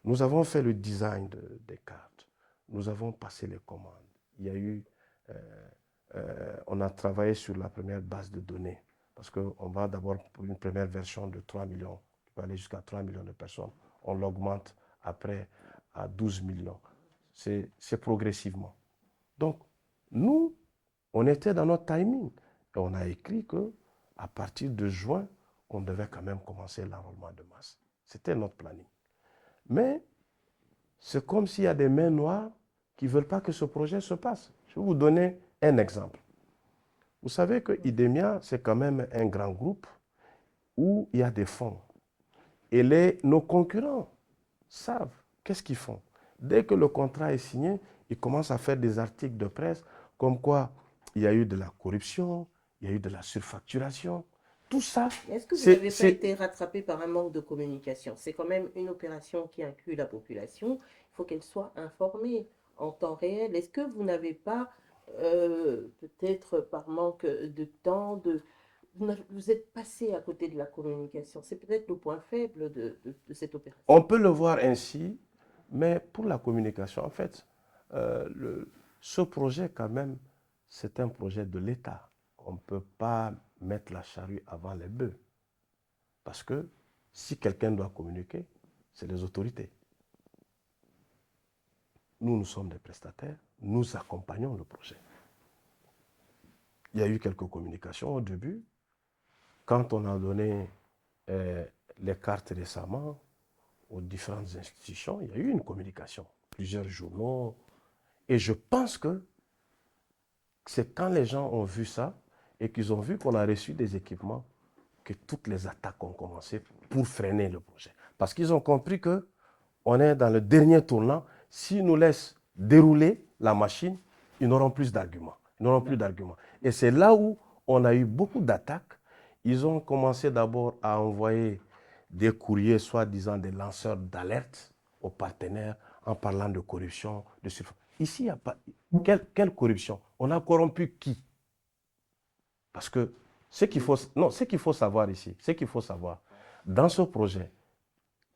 nous avons fait le design des cartes. Nous avons passé les commandes. Il y a eu... on a travaillé sur la première base de données. Parce qu'on va d'abord pour une première version de 3 millions, qui va aller jusqu'à 3 millions de personnes. on l'augmente après à 12 millions. C'est progressivement. Donc, nous, on était dans notre timing. Et on a écrit qu'à partir de juin, on devait quand même commencer l'enrôlement de masse. C'était notre planning. Mais c'est comme s'il y a des mains noires qui ne veulent pas que ce projet se passe. Je vais vous donner un exemple. Vous savez que IDEMIA, c'est quand même un grand groupe où il y a des fonds. Et nos concurrents savent qu'est-ce qu'ils font. Dès que le contrat est signé, ils commencent à faire des articles de presse comme quoi il y a eu de la corruption, il y a eu de la surfacturation. Tout ça, Est-ce que vous n'avez pas été rattrapé par un manque de communication? C'est quand même une opération qui inclut la population. Il faut qu'elle soit informée en temps réel. Est-ce que vous n'avez pas, peut-être par manque de temps, vous êtes passé à côté de la communication? C'est peut-être le point faible de cette opération. On peut le voir ainsi, mais pour la communication, en fait, ce projet quand même, c'est un projet de l'État. On ne peut pas mettre la charrue avant les bœufs. Parce que si quelqu'un doit communiquer, c'est les autorités. Nous sommes des prestataires, nous accompagnons le projet. Il y a eu quelques communications au début. Quand on a donné les cartes récemment aux différentes institutions, il y a eu une communication, plusieurs journaux. Et je pense que c'est quand les gens ont vu ça et qu'ils ont vu qu'on a reçu des équipements que toutes les attaques ont commencé pour freiner le projet. Parce qu'ils ont compris qu'on est dans le dernier tournant. S'ils nous laissent dérouler la machine, ils n'auront plus d'arguments. Et c'est là où on a eu beaucoup d'attaques. Ils ont commencé d'abord à envoyer des courriers, soi-disant des lanceurs d'alerte aux partenaires en parlant de corruption, de surface. Ici, il n'y a pas... Quelle corruption? On a corrompu qui? Parce que ce qu'il faut savoir ici, dans ce projet,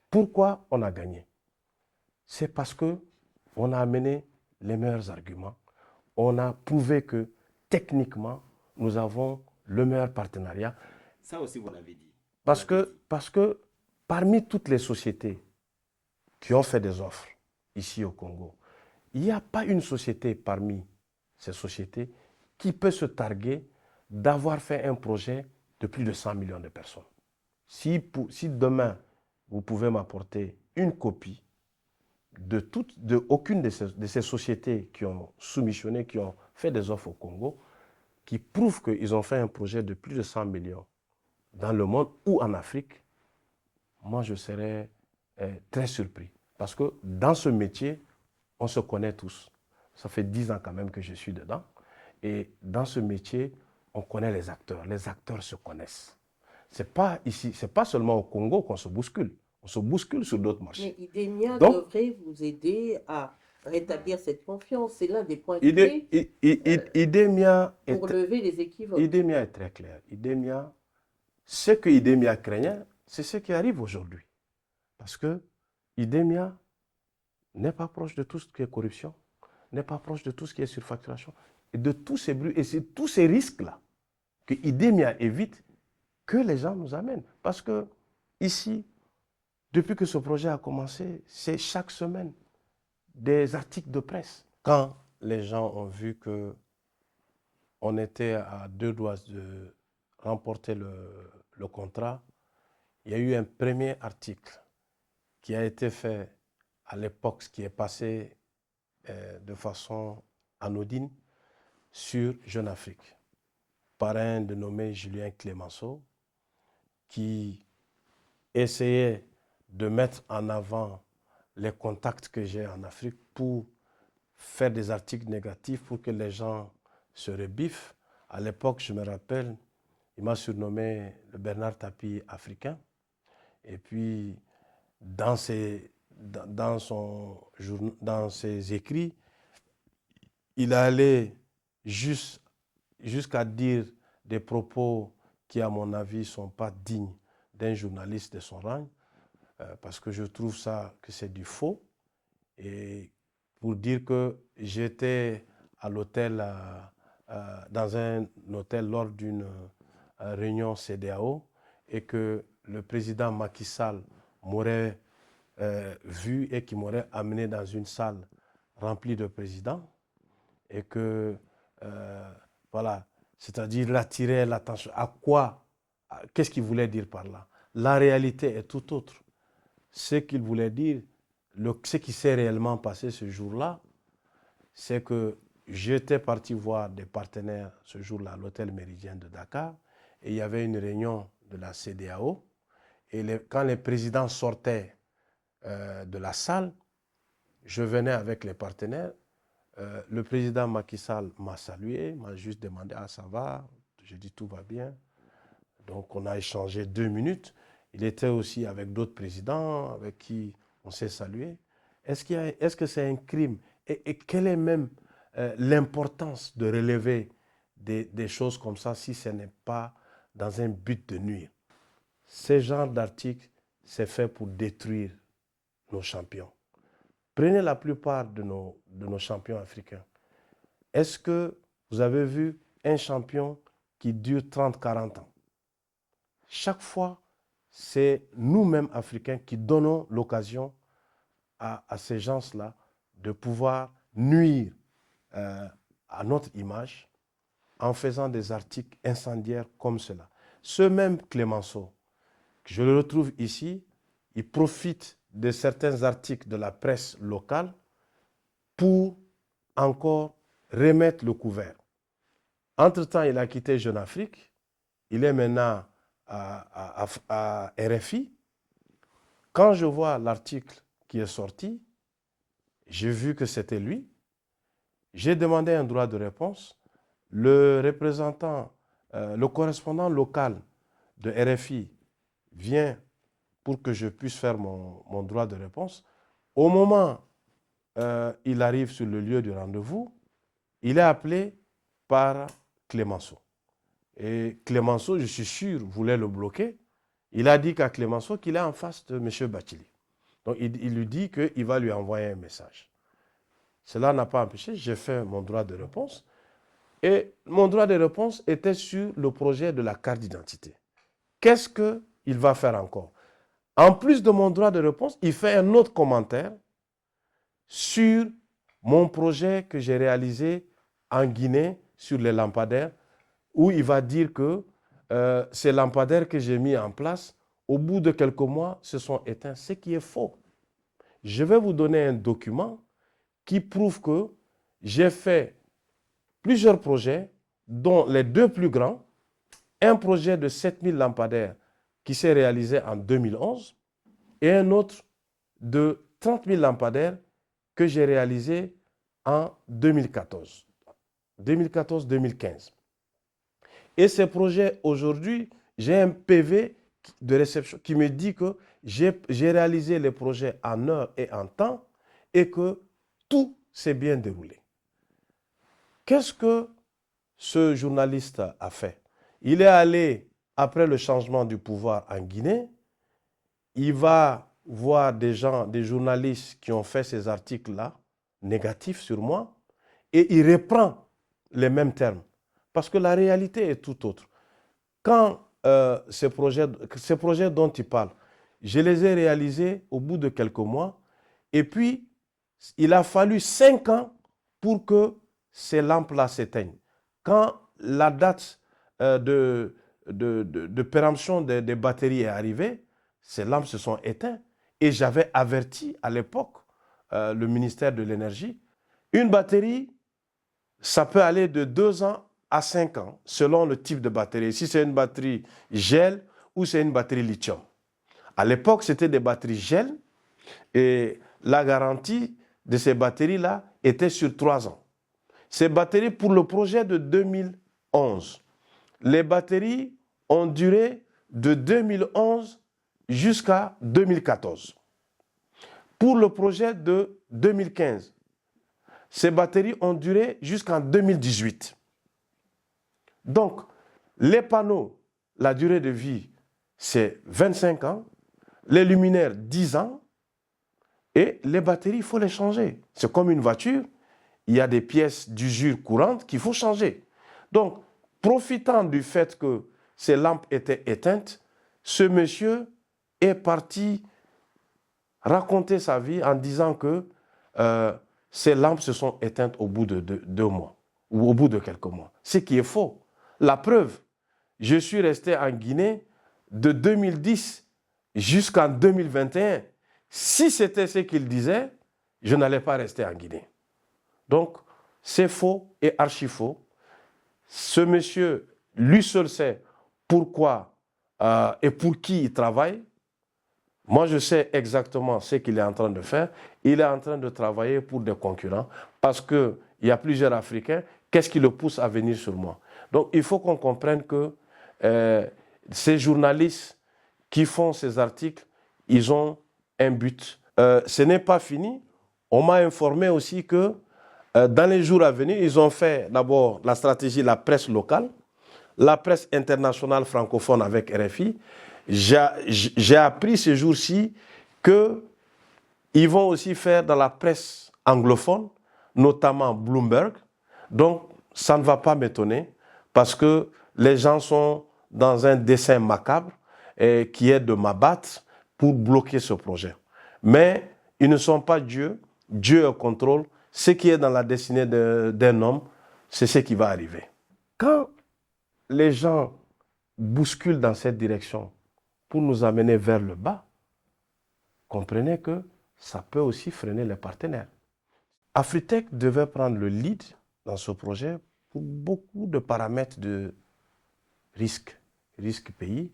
pourquoi on a gagné? C'est parce qu'on a amené les meilleurs arguments. On a prouvé que techniquement, nous avons le meilleur partenariat. Ça aussi, vous l'avez dit. Parce que parmi toutes les sociétés qui ont fait des offres ici au Congo, il n'y a pas une société parmi ces sociétés qui peut se targuer d'avoir fait un projet de plus de 100 millions de personnes. Si demain, vous pouvez m'apporter une copie de aucune de ces sociétés qui ont soumissionné, qui ont fait des offres au Congo, qui prouvent qu'ils ont fait un projet de plus de 100 millions dans le monde ou en Afrique, moi je serais très surpris. Parce que dans ce métier, on se connaît tous. Ça fait 10 ans quand même que je suis dedans. Et dans ce métier, on connaît les acteurs. Les acteurs se connaissent. C'est pas ici, c'est pas seulement au Congo qu'on se bouscule. On se bouscule sur d'autres marchés. Mais IDEMIA devrait vous aider à rétablir cette confiance. C'est l'un des points clés pour lever les équivoques. IDEMIA est très clair. IDEMIA, ce que IDEMIA craignait, c'est ce qui arrive aujourd'hui. Parce que IDEMIA n'est pas proche de tout ce qui est corruption, n'est pas proche de tout ce qui est surfacturation, et de tous ces bruits, et c'est tous ces risques-là que IDEMIA évite que les gens nous amènent. Parce que ici, depuis que ce projet a commencé, c'est chaque semaine des articles de presse. Quand les gens ont vu qu'on était à 2 doigts de remporter le contrat, il y a eu un premier article qui a été fait à l'époque, ce qui est passé de façon anodine sur Jeune Afrique, par un dénommé Julien Clémenceau, qui essayait de mettre en avant les contacts que j'ai en Afrique pour faire des articles négatifs pour que les gens se rebiffent. À l'époque, je me rappelle, il m'a surnommé le Bernard Tapie africain. Et puis, dans ses écrits, il allait jusqu'à dire des propos qui, à mon avis, ne sont pas dignes d'un journaliste de son rang, parce que je trouve que c'est du faux. Et pour dire que j'étais à l'hôtel, dans un hôtel lors d'une réunion CEDEAO et que le président Macky Sall m'aurait vu et qui m'aurait amené dans une salle remplie de présidents et que, voilà, c'est-à-dire l'attirer l'attention. À quoi? Qu'est-ce qu'il voulait dire par là? La réalité est tout autre. Ce qu'il voulait dire, ce qui s'est réellement passé ce jour-là, c'est que j'étais parti voir des partenaires ce jour-là à l'hôtel Méridien de Dakar et il y avait une réunion de la CEDEAO et quand les présidents sortaient de la salle, je venais avec les partenaires. Le président Macky Sall m'a salué, m'a juste demandé « Ah, ça va ?» J'ai dit « Tout va bien ». Donc on a échangé 2 minutes. Il était aussi avec d'autres présidents avec qui on s'est salué. Est-ce que c'est un crime? Et quelle est même l'importance de relever des choses comme ça si ce n'est pas dans un but de nuire? Ce genre d'article, c'est fait pour détruire nos champions. Prenez la plupart de nos champions africains. Est-ce que vous avez vu un champion qui dure 30-40 ans? Chaque fois, c'est nous-mêmes Africains qui donnons l'occasion à ces gens-là de pouvoir nuire à notre image en faisant des articles incendiaires comme cela. Ce même Clémenceau, que je le retrouve ici, il profite de certains articles de la presse locale pour encore remettre le couvert. Entre-temps, il a quitté Jeune Afrique. Il est maintenant à RFI. Quand je vois l'article qui est sorti, j'ai vu que c'était lui. J'ai demandé un droit de réponse. Le représentant, le correspondant local de RFI vient pour que je puisse faire mon droit de réponse. Au moment où il arrive sur le lieu du rendez-vous, il est appelé par Clémenceau. Et Clémenceau, je suis sûr, voulait le bloquer. Il a dit qu'à Clémenceau qu'il est en face de M. Bathily. Donc il lui dit qu'il va lui envoyer un message. Cela n'a pas empêché, j'ai fait mon droit de réponse. Et mon droit de réponse était sur le projet de la carte d'identité. Qu'est-ce qu'il va faire encore? En plus de mon droit de réponse, il fait un autre commentaire sur mon projet que j'ai réalisé en Guinée sur les lampadaires, où il va dire que ces lampadaires que j'ai mis en place, au bout de quelques mois, se sont éteints, ce qui est faux. Je vais vous donner un document qui prouve que j'ai fait plusieurs projets, dont les 2 plus grands, un projet de 7000 lampadaires qui s'est réalisé en 2011 et un autre de 30 000 lampadaires que j'ai réalisé en 2014. 2014-2015. Et ces projets, aujourd'hui, j'ai un PV de réception qui me dit que j'ai réalisé les projets en heure et en temps et que tout s'est bien déroulé. Qu'est-ce que ce journaliste a fait? Il est allé, après le changement du pouvoir en Guinée, il va voir des gens, des journalistes qui ont fait ces articles-là, négatifs sur moi, et il reprend les mêmes termes. Parce que la réalité est tout autre. Quand ces projets dont il parle, je les ai réalisés au bout de quelques mois, et puis il a fallu 5 ans pour que ces lampes-là s'éteignent. Quand la date de péremption des batteries est arrivée, ces lampes se sont éteintes. Et j'avais averti à l'époque le ministère de l'Énergie. Une batterie, ça peut aller de 2 ans à 5 ans, selon le type de batterie. Si c'est une batterie gel ou c'est une batterie lithium. À l'époque, c'était des batteries gel et la garantie de ces batteries-là était sur 3 ans. Ces batteries, pour le projet de 2011, les batteries ont duré de 2011 jusqu'à 2014. Pour le projet de 2015, ces batteries ont duré jusqu'en 2018. Donc, les panneaux, la durée de vie, c'est 25 ans, les luminaires, 10 ans, et les batteries, il faut les changer. C'est comme une voiture, il y a des pièces d'usure courante qu'il faut changer. Donc, profitant du fait que ces lampes étaient éteintes, ce monsieur est parti raconter sa vie en disant que ces lampes se sont éteintes au bout de 2 mois ou au bout de quelques mois. Ce qui est faux. La preuve, je suis resté en Guinée de 2010 jusqu'en 2021. Si c'était ce qu'il disait, je n'allais pas rester en Guinée. Donc, c'est faux et archi faux. Ce monsieur, lui seul sait pourquoi et pour qui il travaille. Moi, je sais exactement ce qu'il est en train de faire. Il est en train de travailler pour des concurrents parce qu'il y a plusieurs Africains. Qu'est-ce qui le pousse à venir sur moi? Donc, il faut qu'on comprenne que ces journalistes qui font ces articles, ils ont un but. Ce n'est pas fini. On m'a informé aussi que dans les jours à venir, ils ont fait d'abord la stratégie de la presse locale, la presse internationale francophone avec RFI. J'ai appris ces jours-ci qu'ils vont aussi faire dans la presse anglophone, notamment Bloomberg. Donc, ça ne va pas m'étonner parce que les gens sont dans un dessein macabre qui est de m'abattre pour bloquer ce projet. Mais ils ne sont pas Dieu. Dieu est au contrôle. Ce qui est dans la destinée d'un homme, c'est ce qui va arriver. Quand les gens bousculent dans cette direction pour nous amener vers le bas, comprenez que ça peut aussi freiner les partenaires. Afritech devait prendre le lead dans ce projet pour beaucoup de paramètres de risque pays,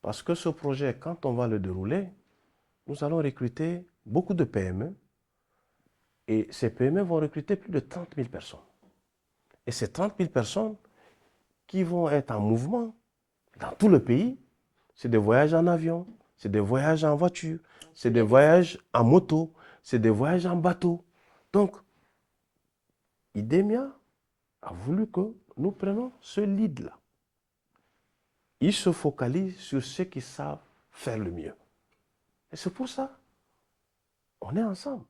parce que ce projet, quand on va le dérouler, nous allons recruter beaucoup de PME, et ces PME vont recruter plus de 30 000 personnes. Et ces 30 000 personnes qui vont être en mouvement dans tout le pays, c'est des voyages en avion, c'est des voyages en voiture, c'est des voyages en moto, c'est des voyages en bateau. Donc, IDEMIA a voulu que nous prenions ce lead-là. Ils se focalisent sur ceux qui savent faire le mieux. Et c'est pour ça, on est ensemble.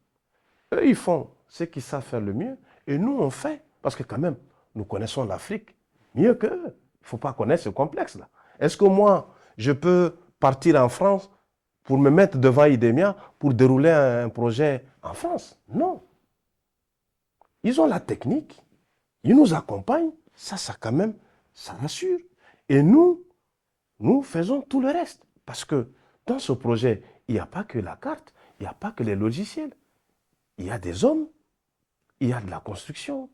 Eux, ils font ce qu'ils savent faire le mieux, et nous, on fait, parce que quand même, nous connaissons l'Afrique mieux qu'eux. Il ne faut pas connaître ce complexe-là. Est-ce que moi, je peux partir en France pour me mettre devant IDEMIA pour dérouler un projet en France? Non. Ils ont la technique, ils nous accompagnent, ça quand même, ça rassure. Et nous faisons tout le reste. Parce que dans ce projet, il n'y a pas que la carte, il n'y a pas que les logiciels. Il y a des hommes, il y a de la construction,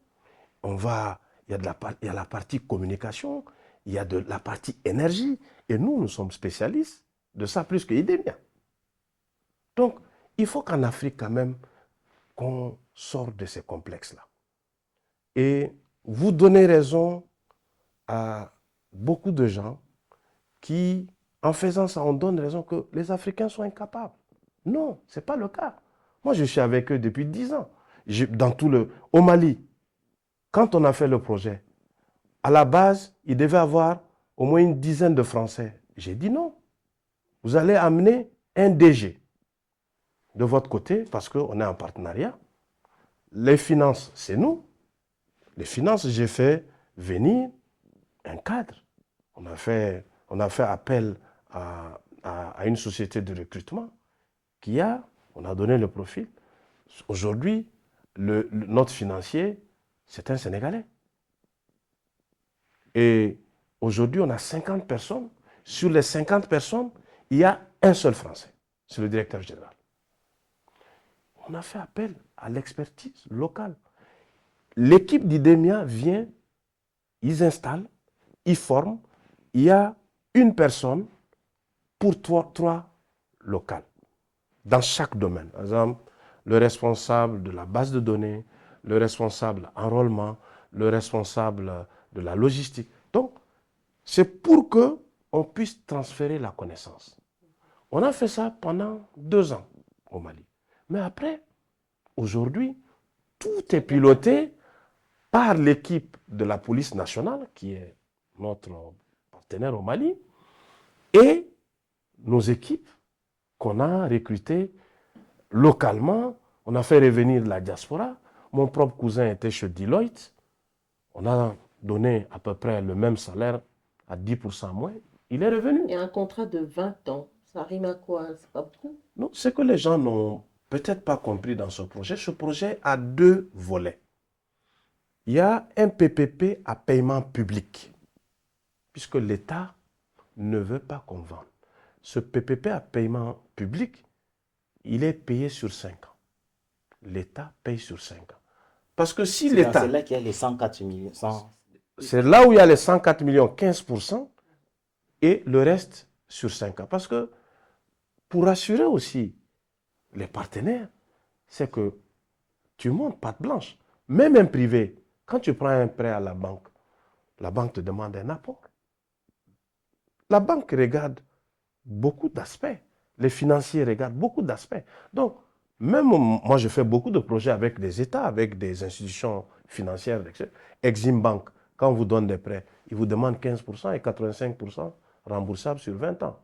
il y a la partie communication, il y a de la partie énergie. Et nous sommes spécialistes de ça plus que IDEMIA. Donc, il faut qu'en Afrique, quand même, qu'on sorte de ces complexes-là. Et vous donnez raison à beaucoup de gens qui, en faisant ça, on donne raison que les Africains sont incapables. Non, ce n'est pas le cas. Moi, je suis avec eux depuis 10 ans. Au Mali, quand on a fait le projet, à la base, il devait avoir au moins une dizaine de Français. J'ai dit non. Vous allez amener un DG de votre côté, parce qu'on est en partenariat. Les finances, c'est nous. Les finances, j'ai fait venir un cadre. On a fait appel à une société de recrutement on a donné le profil. Aujourd'hui, notre financier, c'est un Sénégalais. Et aujourd'hui, on a 50 personnes. Sur les 50 personnes, il y a un seul Français. C'est le directeur général. On a fait appel à l'expertise locale. L'équipe d'IDEMIA vient, ils installent, ils forment. Il y a une personne pour trois locales, dans chaque domaine. Par exemple, le responsable de la base de données, le responsable enrôlement, le responsable de la logistique. Donc, c'est pour qu'on puisse transférer la connaissance. On a fait ça pendant 2 ans au Mali. Mais après, aujourd'hui, tout est piloté par l'équipe de la police nationale, qui est notre partenaire au Mali, et nos équipes qu'on a recrutées localement. On a fait revenir la diaspora. Mon propre cousin était chez Deloitte. On a donné à peu près le même salaire à 10% moins. Il est revenu. Et un contrat de 20 ans. Ça rime à quoi? C'est pas beaucoup. Non, ce que les gens n'ont peut-être pas compris dans ce projet a deux volets. Il y a un PPP à paiement public, puisque l'État ne veut pas qu'on vende. Ce PPP à paiement public, il est payé sur 5 ans. L'État paye sur 5 ans. Parce que si l'État... C'est là qu'il y a les 104 millions. C'est là où il y a les 104 millions, 15%, et le reste sur 5 ans. Parce que pour rassurer aussi les partenaires, c'est que tu montes patte blanche. Même un privé, quand tu prends un prêt à la banque te demande un apport. La banque regarde beaucoup d'aspects. Les financiers regardent beaucoup d'aspects. Donc, même moi, je fais beaucoup de projets avec des États, avec des institutions financières. Exim Bank, quand on vous donne des prêts, ils vous demandent 15% et 85% remboursables sur 20 ans.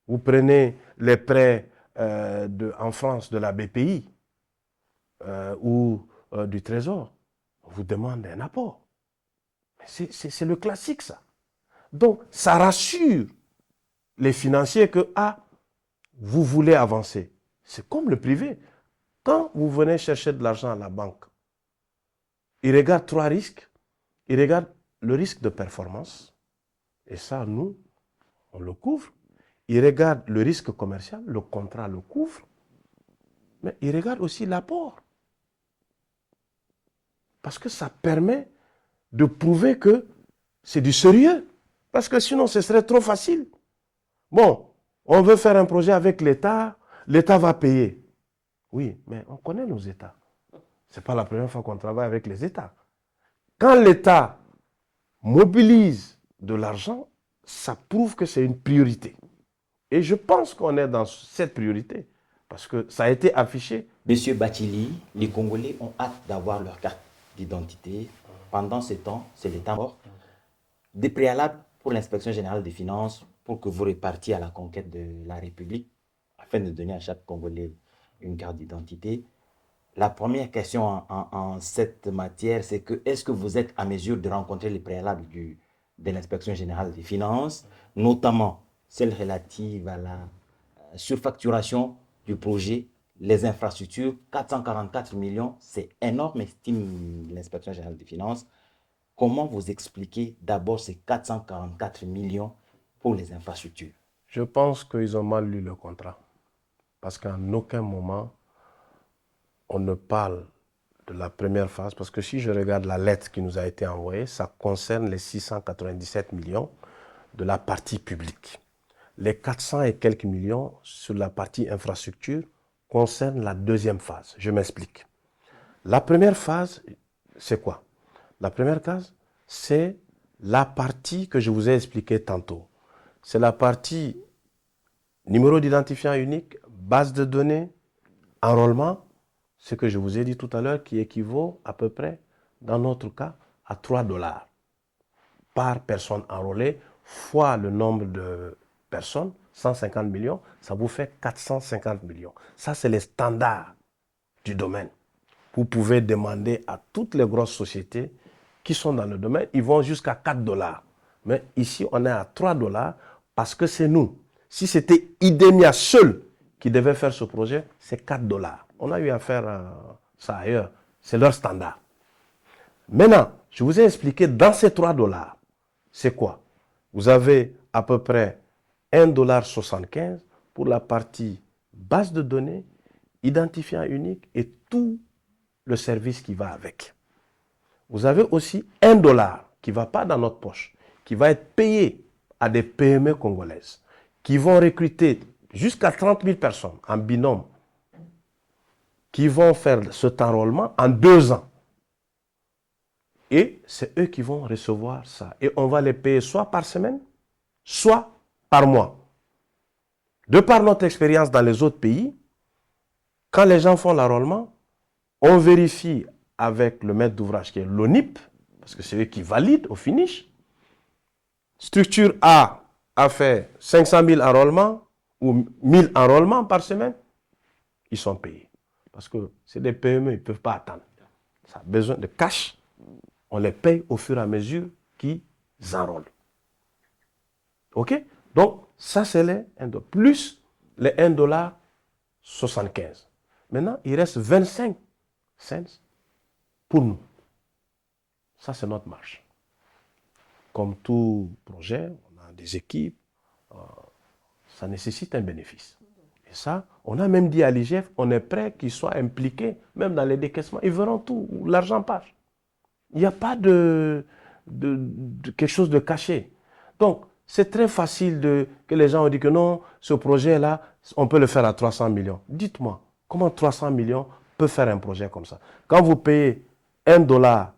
Vous prenez les prêts en France de la BPI ou du Trésor, on vous demande un apport. C'est le classique, ça. Donc, ça rassure les financiers que, vous voulez avancer. C'est comme le privé. Quand vous venez chercher de l'argent à la banque, ils regardent 3 risques. Ils regardent le risque de performance, et ça, nous, on le couvre. Ils regardent le risque commercial, le contrat le couvre, mais ils regardent aussi l'apport. Parce que ça permet de prouver que c'est du sérieux. Parce que sinon, ce serait trop facile. Bon, on veut faire un projet avec l'État, l'État va payer. Oui, mais on connaît nos États. Ce n'est pas la première fois qu'on travaille avec les États. Quand l'État mobilise de l'argent, ça prouve que c'est une priorité. Et je pense qu'on est dans cette priorité, parce que ça a été affiché. Monsieur Bathily, les Congolais ont hâte d'avoir leur carte d'identité. Pendant ce temps, c'est l'État mort. Des préalables pour l'inspection générale des finances, pour que vous repartiez à la conquête de la République, afin de donner à chaque Congolais une carte d'identité. La première question en cette matière, c'est que est-ce que vous êtes à mesure de rencontrer les préalables de l'inspection générale des finances, notamment celle relative à la surfacturation du projet, les infrastructures, 444 millions, c'est énorme, estime l'inspection générale des finances. Comment vous expliquez d'abord ces 444 millions pour les infrastructures? Je pense qu'ils ont mal lu le contrat. Parce qu'en aucun moment, on ne parle de la première phase. Parce que si je regarde la lettre qui nous a été envoyée, ça concerne les 697 millions de la partie publique. Les 400 et quelques millions sur la partie infrastructure concernent la deuxième phase. Je m'explique. La première phase, c'est quoi? La première phase, c'est la partie que je vous ai expliquée tantôt. C'est la partie numéro d'identifiant unique, base de données, enrôlement, ce que je vous ai dit tout à l'heure, qui équivaut à peu près, dans notre cas, à $3 par personne enrôlée, fois le nombre de personnes, 150 millions, ça vous fait 450 millions. Ça, c'est les standards du domaine. Vous pouvez demander à toutes les grosses sociétés qui sont dans le domaine, ils vont jusqu'à $4. Mais ici, on est à $3 parce que c'est nous. Si c'était Idemia seul qui devait faire ce projet, c'est $4. On a eu à faire ça ailleurs. C'est leur standard. Maintenant, je vous ai expliqué dans ces $3, c'est quoi? Vous avez à peu près $1,75 pour la partie base de données, identifiant unique et tout le service qui va avec. Vous avez aussi $1 qui ne va pas dans notre poche, qui va être payé à des PME congolaises, qui vont recruter jusqu'à 30 000 personnes en binôme, qui vont faire cet enrôlement en 2 ans. Et c'est eux qui vont recevoir ça. Et on va les payer soit par semaine, soit par mois. De par notre expérience dans les autres pays, quand les gens font l'enrôlement, on vérifie avec le maître d'ouvrage qui est l'ONIP, parce que c'est eux qui valident au finish. Structure A a fait 500 000 enrôlements ou 1000 enrôlements par semaine, ils sont payés. Parce que c'est des PME, ils ne peuvent pas attendre. Ça a besoin de cash. On les paye au fur et à mesure qu'ils enrôlent. OK? Donc, ça, c'est les 1 dollar. Plus les 1,75 $. Maintenant, il reste 25 cents pour nous. Ça, c'est notre marge. Comme tout projet, on a des équipes, ça nécessite un bénéfice. Et ça, on a même dit à l'IGF, on est prêt qu'ils soient impliqués, même dans les décaissements. Ils verront tout, où l'argent part. Il n'y a pas de quelque chose de caché. Donc, c'est très facile que les gens ont dit que non, ce projet-là, on peut le faire à 300 millions. Dites-moi, comment 300 millions peut faire un projet comme ça? Quand vous payez 1 dollar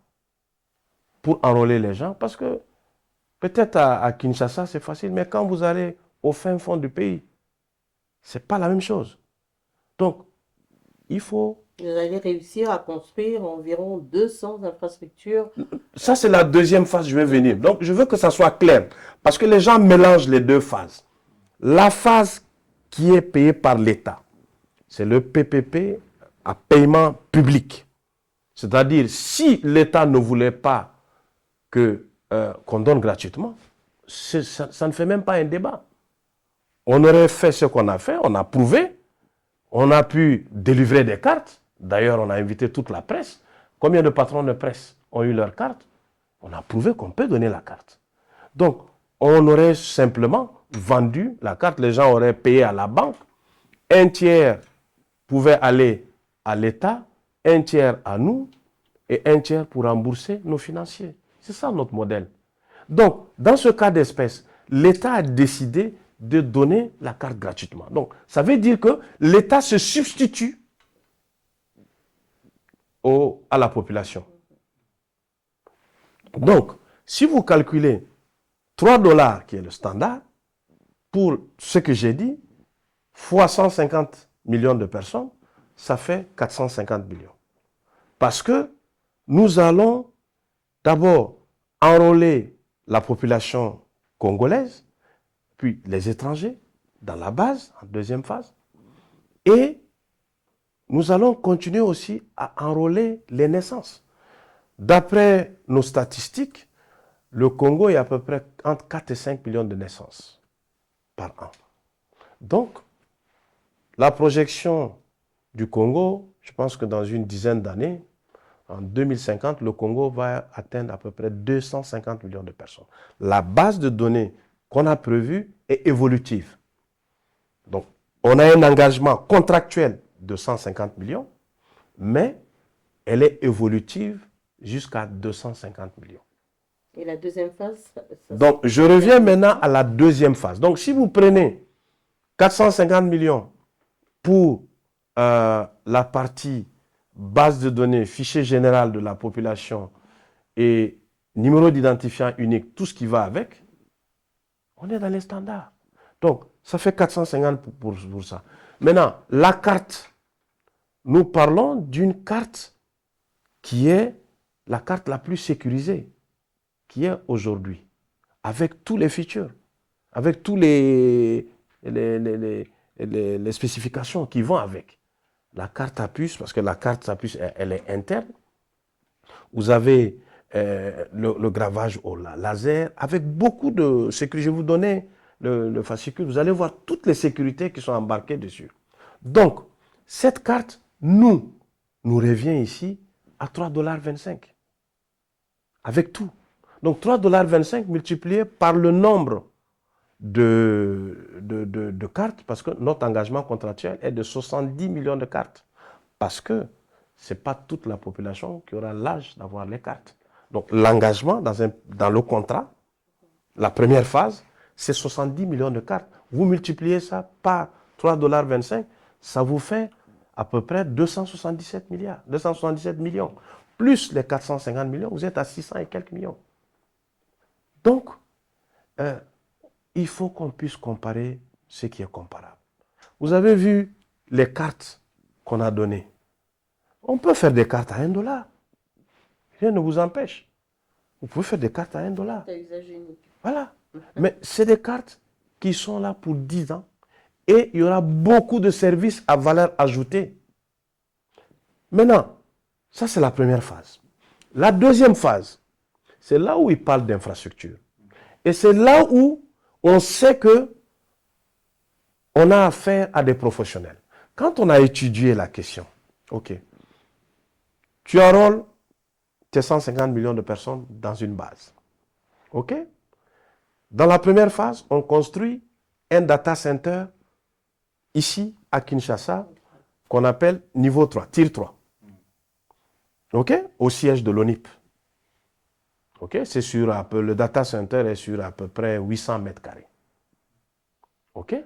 pour enrôler les gens, parce que peut-être à Kinshasa, c'est facile, mais quand vous allez au fin fond du pays, ce n'est pas la même chose. Donc, il faut... Vous allez réussir à construire environ 200 infrastructures. Ça, c'est la deuxième phase, je vais venir. Donc, je veux que ça soit clair, parce que les gens mélangent les deux phases. La phase qui est payée par l'État, c'est le PPP à paiement public. C'est-à-dire, si l'État ne voulait pas qu'on donne gratuitement, ça ne fait même pas un débat. On aurait fait ce qu'on a fait, on a prouvé, on a pu délivrer des cartes. D'ailleurs, on a invité toute la presse. Combien de patrons de presse ont eu leur carte? On a prouvé qu'on peut donner la carte. Donc, on aurait simplement vendu la carte, les gens auraient payé à la banque, un tiers pouvait aller à l'État, un tiers à nous, et un tiers pour rembourser nos financiers. C'est ça notre modèle. Donc, dans ce cas d'espèce, l'État a décidé de donner la carte gratuitement. Donc, ça veut dire que l'État se substitue à la population. Donc, si vous calculez 3 dollars, qui est le standard, pour ce que j'ai dit, fois 150 millions de personnes, ça fait 450 millions. Parce que nous allons d'abord enrôler la population congolaise, puis les étrangers dans la base, en deuxième phase, et nous allons continuer aussi à enrôler les naissances. D'après nos statistiques, le Congo est à peu près entre 4 et 5 millions de naissances par an. Donc, la projection du Congo, je pense que dans une dizaine d'années, en 2050, le Congo va atteindre à peu près 250 millions de personnes. La base de données qu'on a prévue est évolutive. Donc, on a un engagement contractuel de 150 millions, mais elle est évolutive jusqu'à 250 millions. Et la deuxième phase Donc, je reviens maintenant à la deuxième phase. Donc, si vous prenez 450 millions pour la partie base de données, fichier général de la population et numéro d'identifiant unique, tout ce qui va avec, on est dans les standards. Donc, ça fait 450 pour ça. Maintenant, la carte, nous parlons d'une carte qui est la carte la plus sécurisée, qui est aujourd'hui, avec tous les features, avec tous les spécifications qui vont avec. La carte à puce, parce que la carte à puce, elle est interne. Vous avez le gravage au laser, avec beaucoup de sécurité. Je vais vous donner le fascicule, vous allez voir toutes les sécurités qui sont embarquées dessus. Donc, cette carte, nous revient ici à 3,25 $. Avec tout. Donc, 3,25 $ multiplié par le nombre de cartes, parce que notre engagement contractuel est de 70 millions de cartes. Parce que ce n'est pas toute la population qui aura l'âge d'avoir les cartes. Donc, l'engagement dans le contrat, la première phase, c'est 70 millions de cartes. Vous multipliez ça par 3,25 $, ça vous fait à peu près 277 millions. Plus les 450 millions, vous êtes à 600 et quelques millions. Donc, il faut qu'on puisse comparer ce qui est comparable. Vous avez vu les cartes qu'on a données. On peut faire des cartes à 1 dollar. Rien ne vous empêche. Vous pouvez faire des cartes à 1 dollar. à usage unique. Voilà. Mais c'est des cartes qui sont là pour 10 ans. Et il y aura beaucoup de services à valeur ajoutée. Maintenant, ça c'est la première phase. La deuxième phase, c'est là où il parle d'infrastructure. Et c'est là où on sait que on a affaire à des professionnels. Quand on a étudié la question, ok, tu enrôles tes 150 millions de personnes dans une base. Ok? Dans la première phase, on construit un data center ici à Kinshasa qu'on appelle niveau 3, tier 3. Ok? Au siège de l'ONIP. Ok? C'est sur le data center est sur à peu près 800 mètres carrés. Ok?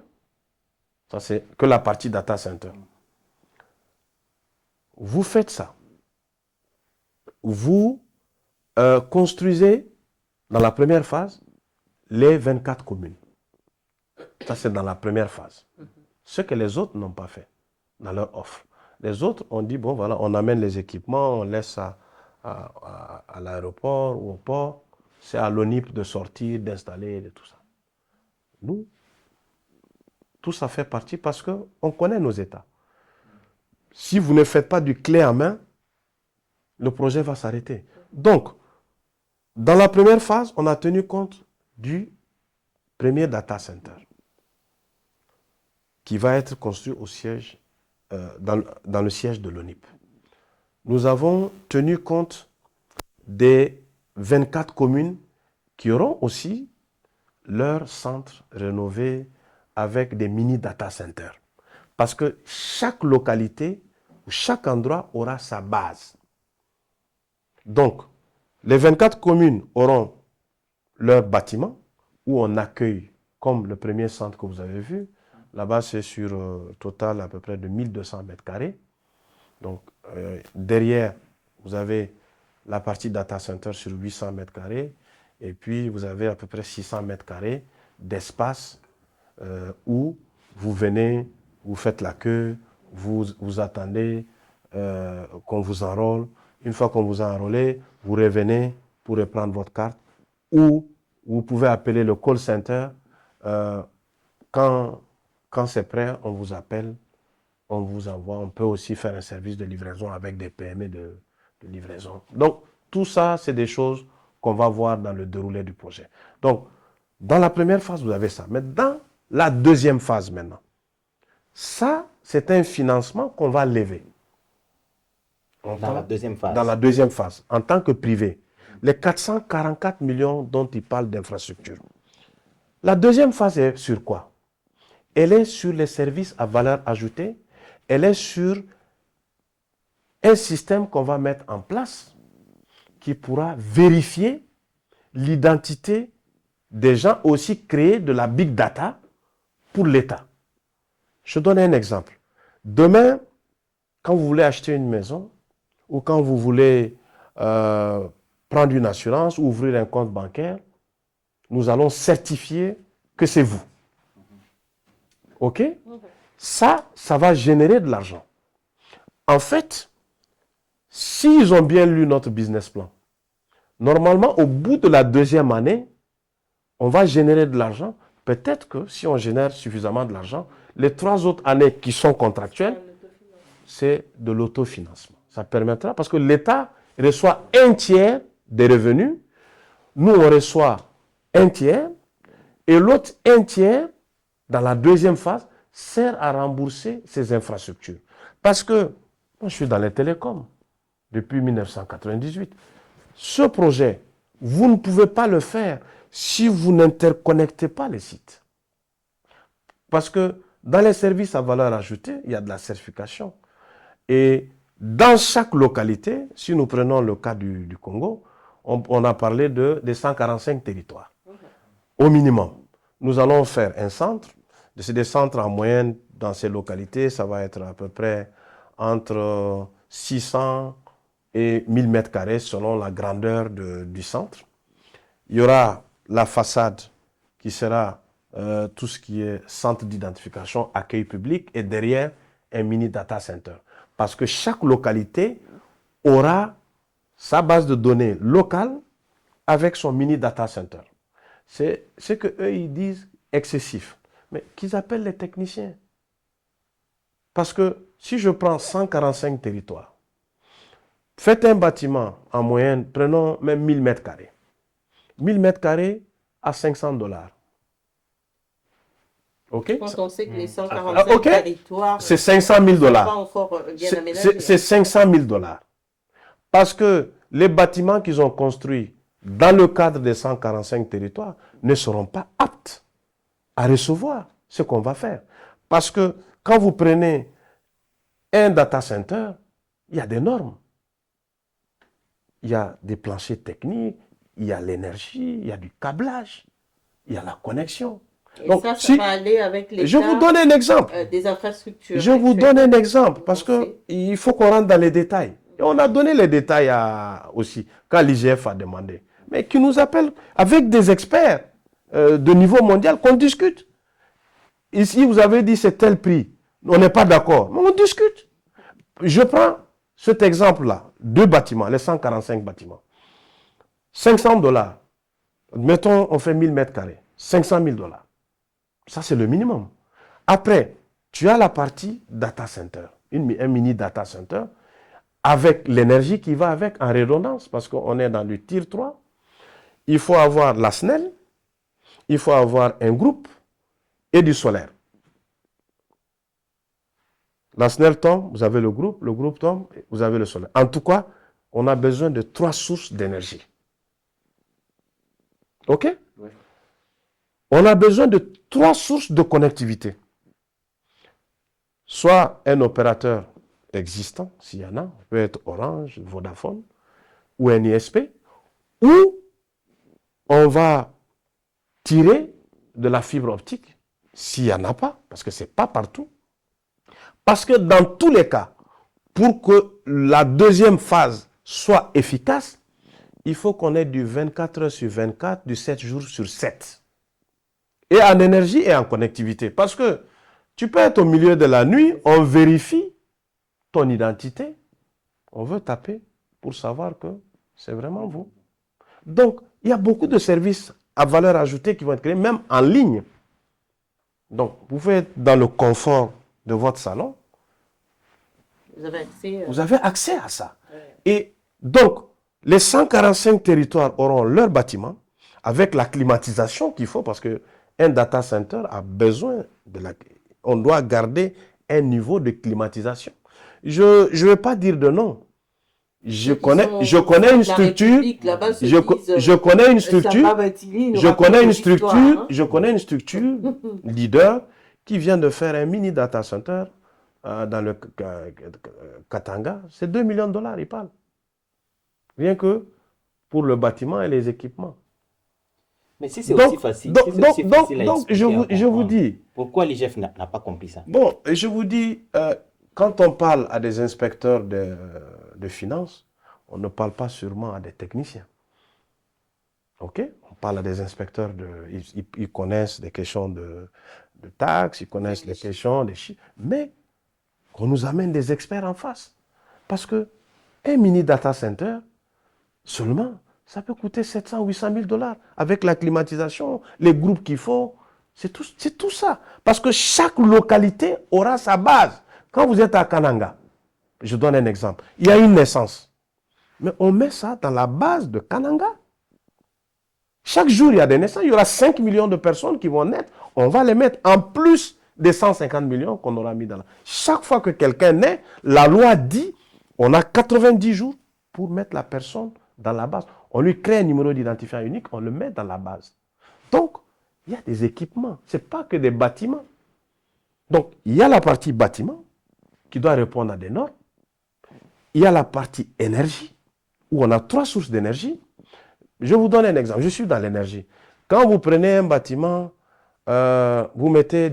Ça, c'est que la partie data center. Vous faites ça. Vous construisez dans la première phase les 24 communes. Ça, c'est dans la première phase. Ce que les autres n'ont pas fait dans leur offre. Les autres ont dit, bon, voilà, on amène les équipements, on laisse ça à l'aéroport ou au port. C'est à l'ONIP de sortir, d'installer et tout ça. Nous, tout ça fait partie parce qu'on connaît nos États. Si vous ne faites pas du clé en main, le projet va s'arrêter. Donc, dans la première phase, on a tenu compte du premier data center qui va être construit au siège, dans le siège de l'ONIP. Nous avons tenu compte des 24 communes qui auront aussi leur centre rénové avec des mini data centers. Parce que chaque localité, chaque endroit aura sa base. Donc, les 24 communes auront leur bâtiment où on accueille, comme le premier centre que vous avez vu. Là-bas, c'est sur total à peu près de 1200 mètres carrés. Donc, derrière, vous avez la partie data center sur 800 mètres carrés. Et puis, vous avez à peu près 600 mètres carrés d'espace où vous venez, vous faites la queue, vous attendez qu'on vous enrôle. Une fois qu'on vous a enrôlé, vous revenez pour reprendre votre carte. Ou vous pouvez appeler le call center. Quand c'est prêt, on vous appelle, on vous envoie. On peut aussi faire un service de livraison avec des PME de livraison. Donc, tout ça, c'est des choses qu'on va voir dans le déroulé du projet. Donc, dans la première phase, vous avez ça. Mais dans la deuxième phase maintenant, ça, c'est un financement qu'on va lever. Dans la deuxième phase. Dans la deuxième phase, en tant que privé. Les 444 millions dont il parle d'infrastructure. La deuxième phase est sur quoi? Elle est sur les services à valeur ajoutée. Elle est sur un système qu'on va mettre en place qui pourra vérifier l'identité des gens, aussi créer de la big data pour l'État. Je donne un exemple. Demain, quand vous voulez acheter une maison ou quand vous voulez prendre une assurance ou ouvrir un compte bancaire, nous allons certifier que c'est vous. OK? Ça va générer de l'argent. En fait, s'ils ont bien lu notre business plan, normalement, au bout de la deuxième année, on va générer de l'argent. Peut-être que si on génère suffisamment de l'argent, les 3 autres années qui sont contractuelles, c'est de l'autofinancement. Ça permettra, parce que l'État reçoit 1/3 des revenus, nous on reçoit 1/3, et l'autre 1/3, dans la deuxième phase, sert à rembourser ces infrastructures. Parce que, moi je suis dans les télécoms depuis 1998. Ce projet, vous ne pouvez pas le faire si vous n'interconnectez pas les sites. Parce que dans les services à valeur ajoutée, il y a de la certification. Et dans chaque localité, si nous prenons le cas du Congo, on a parlé des 145 territoires, au minimum. Nous allons faire un centre. C'est des centres en moyenne dans ces localités, ça va être à peu près entre 600 et 1000 mètres carrés selon la grandeur du centre. Il y aura la façade qui sera tout ce qui est centre d'identification, accueil public, et derrière un mini data center. Parce que chaque localité aura sa base de données locale avec son mini data center. C'est ce qu'eux ils disent excessif, mais qu'ils appellent les techniciens. Parce que si je prends 145 territoires, faites un bâtiment en moyenne, prenons même 1000 mètres carrés. 1000 mètres carrés à $500. OK? Quand on sait que les Ah, 145 OK. territoires C'est 500 000 ne sont pas dollars. encore bien aménagés. C'est 500 000 dollars. Parce que les bâtiments qu'ils ont construits dans le cadre des 145 territoires ne seront pas aptes à recevoir ce qu'on va faire. Parce que quand vous prenez un data center, il y a des normes. Il y a des planchers techniques, il y a l'énergie, il y a du câblage, il y a la connexion. Et Donc, ça si- va aller avec les Je vous donne un exemple. des infrastructures. Je vous donne un exemple parce Pensez. qu'il faut qu'on rentre dans les détails. Et on a donné les détails aussi quand l'IGF a demandé. Mais qui nous appelle avec des experts de niveau mondial qu'on discute. Ici, vous avez dit c'est tel prix. On n'est pas d'accord. Mais on discute. Je prends cet exemple-là. 2 bâtiments, les 145 bâtiments. 500 dollars. Mettons, on fait 1000 mètres carrés. 500 000 dollars. Ça, c'est le minimum. Après, tu as la partie data center, un mini data center, avec l'énergie qui va avec en redondance, parce qu'on est dans le tier 3. Il faut avoir la SNEL, il faut avoir un groupe et du solaire. La SNEL tombe, vous avez le groupe tombe, vous avez le solaire. En tout cas, on a besoin de 3 sources d'énergie. OK? Oui. On a besoin de 3 sources de connectivité. Soit un opérateur existant, s'il y en a, peut être Orange, Vodafone, ou un ISP, ou on va tirer de la fibre optique, s'il n'y en a pas, parce que ce n'est pas partout. Parce que dans tous les cas, pour que la deuxième phase soit efficace, il faut qu'on ait du 24 heures sur 24, du 7 jours sur 7. Et en énergie et en connectivité. Parce que tu peux être au milieu de la nuit, on vérifie ton identité, on veut taper pour savoir que c'est vraiment vous. Donc, il y a beaucoup de services à valeur ajoutée qui vont être créés, même en ligne. Donc, vous pouvez être dans le confort de votre salon, Vous avez accès. vous avez accès à ça. Ouais. Et donc, les 145 territoires auront leur bâtiment avec la climatisation qu'il faut parce qu'un data center a besoin de la... On doit garder un niveau de climatisation. Je ne vais pas dire de non. Je connais une structure. Je connais une structure. Je connais une structure leader qui vient de faire un mini data center dans le Katanga. C'est 2 millions de dollars, il parle. Rien que pour le bâtiment et les équipements. Mais si c'est aussi facile, si c'est aussi facile à donc expliquer, je vous dis. Pourquoi l'IGF n'a pas compris ça? Bon, je vous dis, quand on parle à des inspecteurs de finances, on ne parle pas sûrement à des techniciens. OK? On parle à des inspecteurs ils connaissent des questions de taxes, ils connaissent les questions des chiffres, mais qu'on nous amène des experts en face. Parce que un mini data center, seulement, ça peut coûter 700 ou 800 000 dollars avec la climatisation, les groupes qu'il faut. C'est tout ça. Parce que chaque localité aura sa base. Quand vous êtes à Kananga, je donne un exemple, il y a une naissance. Mais on met ça dans la base de Kananga. Chaque jour, il y a des naissances. Il y aura 5 millions de personnes qui vont naître. On va les mettre en plus des 150 millions qu'on aura mis dans la... Chaque fois que quelqu'un naît, la loi dit on a 90 jours pour mettre la personne dans la base. On lui crée un numéro d'identifiant unique, on le met dans la base. Donc, il y a des équipements. Ce n'est pas que des bâtiments. Donc, il y a la partie bâtiment qui doit répondre à des normes. Il y a la partie énergie, où on a 3 sources d'énergie. Je vous donne un exemple. Je suis dans l'énergie. Quand vous prenez un bâtiment, vous mettez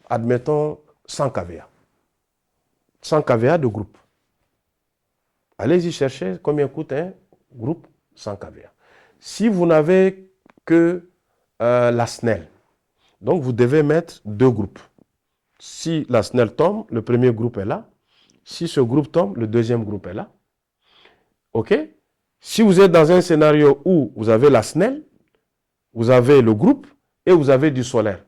admettons, 100 kVA. 100 kVA de groupe. Allez-y chercher combien coûte un groupe 100 kVA. Si vous n'avez que la SNEL, donc vous devez mettre 2 groupes. Si la SNEL tombe, le premier groupe est là. Si ce groupe tombe, le deuxième groupe est là. OK? Si vous êtes dans un scénario où vous avez la SNEL, vous avez le groupe et vous avez du solaire.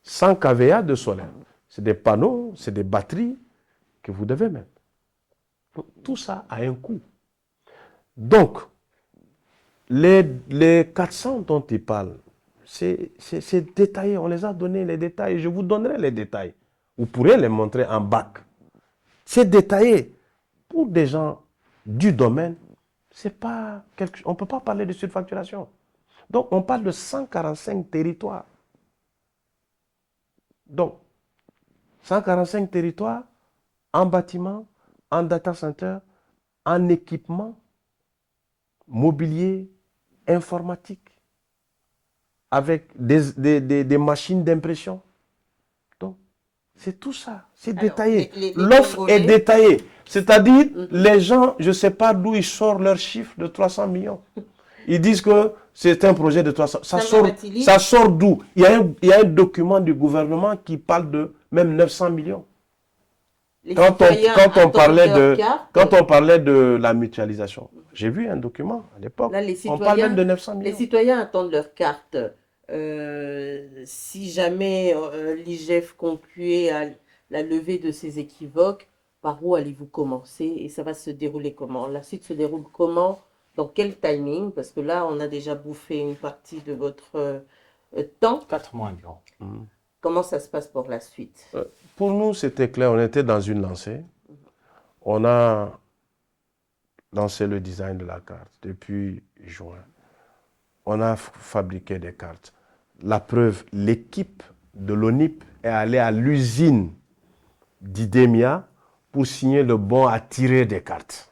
100 kVA de solaire. C'est des panneaux, c'est des batteries que vous devez mettre. Donc, tout ça a un coût. Donc, les 400 dont il parle, c'est détaillé. On les a donné les détails. Je vous donnerai les détails. Vous pourrez les montrer en bac. C'est détaillé. Pour des gens du domaine, c'est pas on ne peut pas parler de surfacturation. Donc, on parle de 145 territoires. Donc, 145 territoires en bâtiment, en data center, en équipement, mobilier, informatique, avec des machines d'impression. Donc, c'est tout ça, c'est Alors, détaillé. les L'offre Congolais- est détaillée. C'est-à-dire, les gens, je ne sais pas d'où ils sortent leur chiffre de 300 millions. Ils disent que c'est un projet de 300. Ça sort d'où? Il y a un document du gouvernement qui parle de même 900 millions. Quand on parlait de la mutualisation, j'ai vu un document à l'époque. On parle même de 900 millions. Les citoyens attendent leur carte. Si jamais l'IGF concluait à la levée de ces équivoques, par où allez-vous commencer et ça va se dérouler comment? La suite se déroule comment? Dans quel timing? Parce que là, on a déjà bouffé une partie de votre temps. 4 mois environ. Comment ça se passe pour la suite? Pour nous, c'était clair. On était dans une lancée. On a lancé le design de la carte depuis juin. On a fabriqué des cartes. La preuve, l'équipe de l'ONIP est allée à l'usine d'IDEMIA pour signer le bon à tirer des cartes.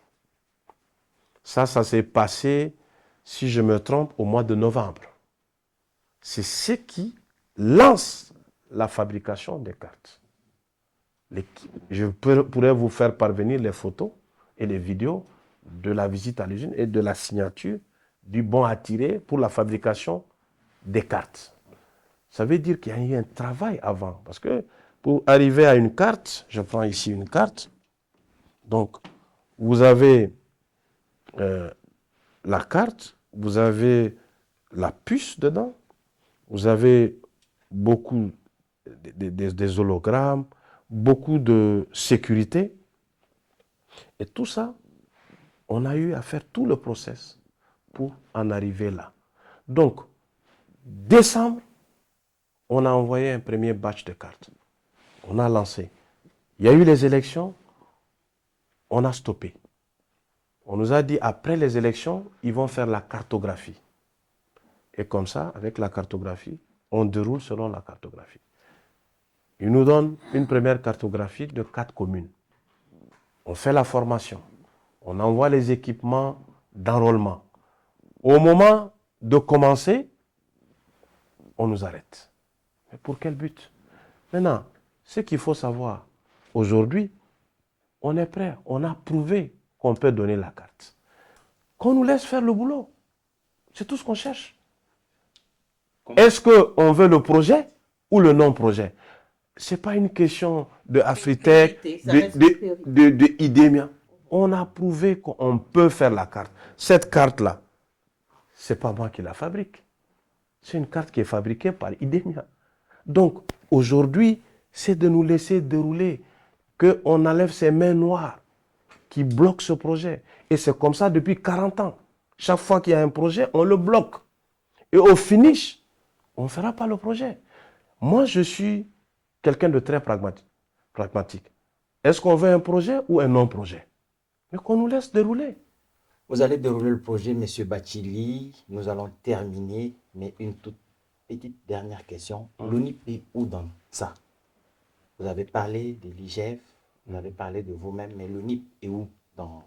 Ça s'est passé, si je me trompe, au mois de novembre. C'est ce qui lance la fabrication des cartes. Je pourrais vous faire parvenir les photos et les vidéos de la visite à l'usine et de la signature du bon à tirer pour la fabrication des cartes. Ça veut dire qu'il y a eu un travail avant. Parce que pour arriver à une carte, je prends ici une carte. Donc, vous avez la carte, vous avez la puce dedans, vous avez beaucoup des hologrammes, beaucoup de sécurité. Et tout ça, on a eu à faire tout le process pour en arriver là. Donc, décembre, on a envoyé un premier batch de cartes. On a lancé. Il y a eu les élections, on a stoppé. On nous a dit, après les élections, ils vont faire la cartographie. Et comme ça, avec la cartographie, on déroule selon la cartographie. Ils nous donnent une première cartographie de 4 communes. On fait la formation. On envoie les équipements d'enrôlement. Au moment de commencer, on nous arrête. Mais pour quel but? Maintenant, ce qu'il faut savoir, aujourd'hui, on est prêt, on a prouvé qu'on peut donner la carte. Qu'on nous laisse faire le boulot. C'est tout ce qu'on cherche. Est-ce qu'on veut le projet ou le non-projet? Ce n'est pas une question de Afritech, de IDEMIA. On a prouvé qu'on peut faire la carte. Cette carte-là, ce n'est pas moi qui la fabrique. C'est une carte qui est fabriquée par IDEMIA. Donc, aujourd'hui, c'est de nous laisser dérouler, qu'on enlève ces mains noires qui bloquent ce projet. Et c'est comme ça depuis 40 ans. Chaque fois qu'il y a un projet, on le bloque. Et au finish, on ne fera pas le projet. Moi, je suis quelqu'un de très pragmatique. Est-ce qu'on veut un projet ou un non-projet? Mais qu'on nous laisse dérouler. Vous allez dérouler le projet, M. Bathily. Nous allons terminer, mais une toute petite dernière question. L'ONIP est où dans ça? Vous avez parlé de l'IGF, vous avez parlé de vous-même, mais l'ONIP est où dans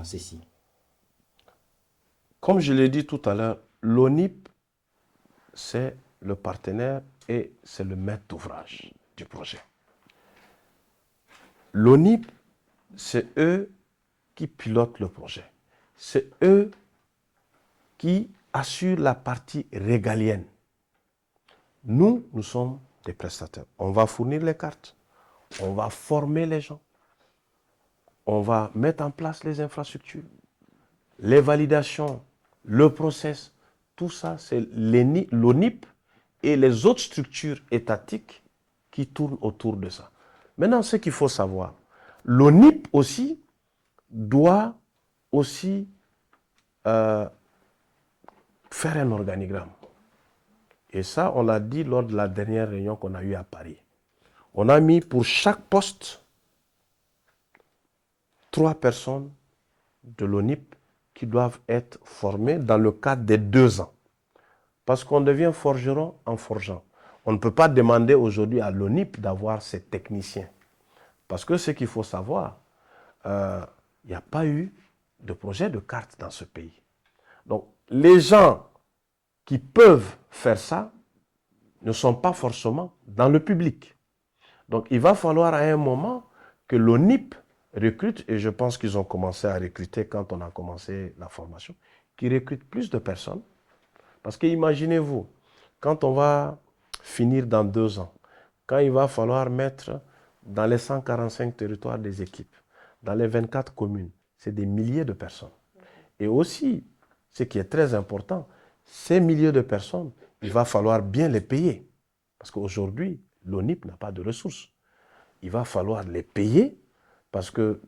ceci? Comme je l'ai dit tout à l'heure, l'ONIP, c'est le partenaire et c'est le maître d'ouvrage du projet. L'ONIP, c'est eux qui pilotent le projet. C'est eux qui assurent la partie régalienne. Nous sommes des prestataires. On va fournir les cartes. On va former les gens. On va mettre en place les infrastructures, les validations, le process. Tout ça, c'est l'ONIP et les autres structures étatiques qui tournent autour de ça. Maintenant, ce qu'il faut savoir, l'ONIP aussi doit aussi faire un organigramme. Et ça, on l'a dit lors de la dernière réunion qu'on a eue à Paris. On a mis pour chaque poste 3 personnes de l'ONIP qui doivent être formées dans le cadre des 2 ans. Parce qu'on devient forgeron en forgeant. On ne peut pas demander aujourd'hui à l'ONIP d'avoir ces techniciens. Parce que ce qu'il faut savoir, il n'y a pas eu de projet de carte dans ce pays. Donc, les gens qui peuvent faire ça ne sont pas forcément dans le public. Donc, il va falloir à un moment que l'ONIP recrute, et je pense qu'ils ont commencé à recruter quand on a commencé la formation, qui recrutent plus de personnes. Parce que imaginez-vous, quand on va finir dans 2 ans, quand il va falloir mettre dans les 145 territoires des équipes, dans les 24 communes, c'est des milliers de personnes. Et aussi, ce qui est très important, ces milliers de personnes, il va falloir bien les payer. Parce qu'aujourd'hui, l'ONIP n'a pas de ressources. Il va falloir les payer parce que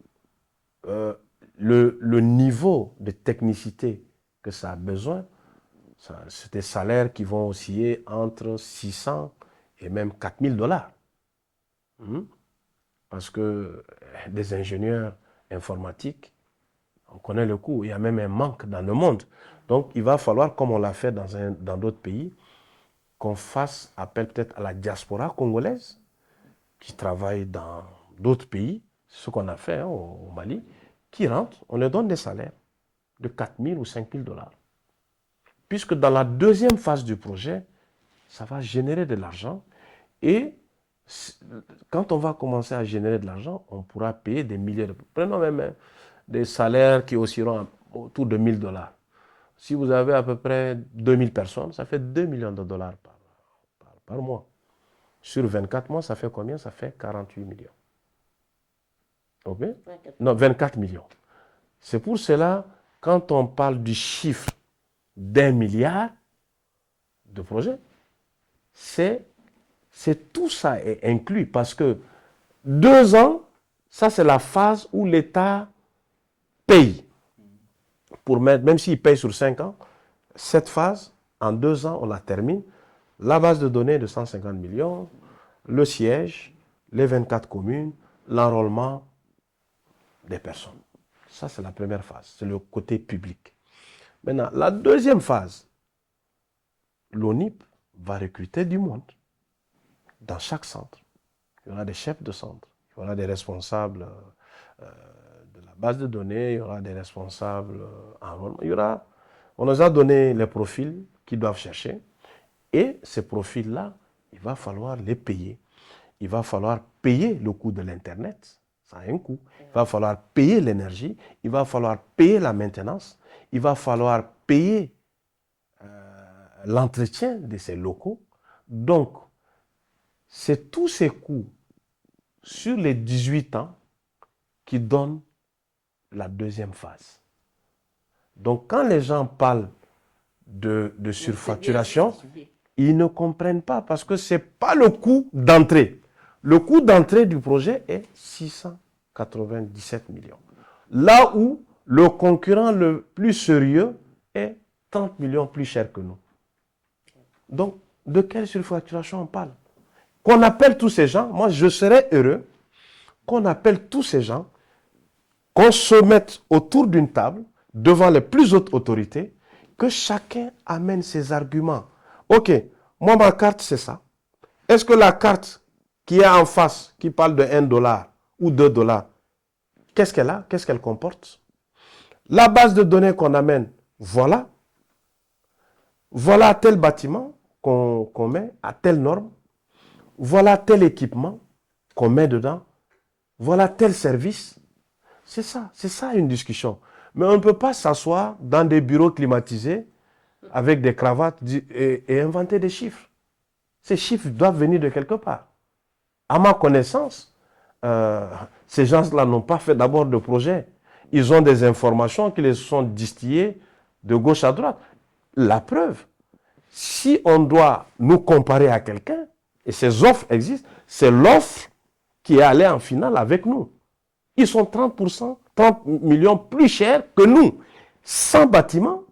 le niveau de technicité que ça a besoin, c'est des salaires qui vont osciller entre 600 et même 4000 dollars. Parce que des ingénieurs informatiques, on connaît le coût, il y a même un manque dans le monde. Donc il va falloir, comme on l'a fait dans d'autres pays, qu'on fasse appel peut-être à la diaspora congolaise qui travaille dans d'autres pays, ce qu'on a fait au Mali, qui rentrent, on leur donne des salaires de 4000 ou 5000 dollars. Puisque dans la deuxième phase du projet, ça va générer de l'argent et quand on va commencer à générer de l'argent, on pourra payer des milliers de... Prenons même des salaires qui oscilleront autour de 1000 dollars. Si vous avez à peu près 2000 personnes, ça fait 2 millions de dollars par mois. Sur 24 mois, ça fait combien? Ça fait 48 millions. OK? 24. Non, 24 millions. C'est pour cela, quand on parle du chiffre d'1 milliard de projets, c'est tout ça est inclus. Parce que 2 ans, ça c'est la phase où l'État paye. Pour mettre, même s'il paye sur 5 ans, cette phase, en 2 ans, on la termine. La base de données de 150 millions, le siège, les 24 communes, l'enrôlement des personnes. Ça, c'est la première phase. C'est le côté public. Maintenant, la deuxième phase, l'ONIP va recruter du monde dans chaque centre. Il y aura des chefs de centre, il y aura des responsables de la base de données, il y aura des responsables enrôlement. On nous a donné les profils qu'ils doivent chercher. Et ces profils-là, il va falloir les payer. Il va falloir payer le coût de l'Internet. Ça a un coût. Il va falloir payer l'énergie. Il va falloir payer la maintenance. Il va falloir payer l'entretien de ces locaux. Donc, c'est tous ces coûts sur les 18 ans qui donnent la deuxième phase. Donc, quand les gens parlent de surfacturation, ils ne comprennent pas parce que ce n'est pas le coût d'entrée. Le coût d'entrée du projet est 697 millions. Là où le concurrent le plus sérieux est 30 millions plus cher que nous. Donc, de quelle surfacturation on parle? Qu'on appelle tous ces gens, moi je serais heureux qu'on appelle tous ces gens, qu'on se mette autour d'une table, devant les plus hautes autorités, que chacun amène ses arguments. Ok, moi ma carte c'est ça. Est-ce que la carte qui est en face, qui parle de 1 dollar ou 2 dollars, qu'est-ce qu'elle a? Qu'est-ce qu'elle comporte? La base de données qu'on amène, voilà. Voilà tel bâtiment qu'on met à telle norme. Voilà tel équipement qu'on met dedans. Voilà tel service. C'est ça une discussion. Mais on ne peut pas s'asseoir dans des bureaux climatisés avec des cravates et inventer des chiffres. Ces chiffres doivent venir de quelque part. À ma connaissance, ces gens-là n'ont pas fait d'abord de projet. Ils ont des informations qui les sont distillées de gauche à droite. La preuve, si on doit nous comparer à quelqu'un, et ces offres existent, c'est l'offre qui est allée en finale avec nous. Ils sont 30%, 30 millions plus chers que nous. Sans bâtiment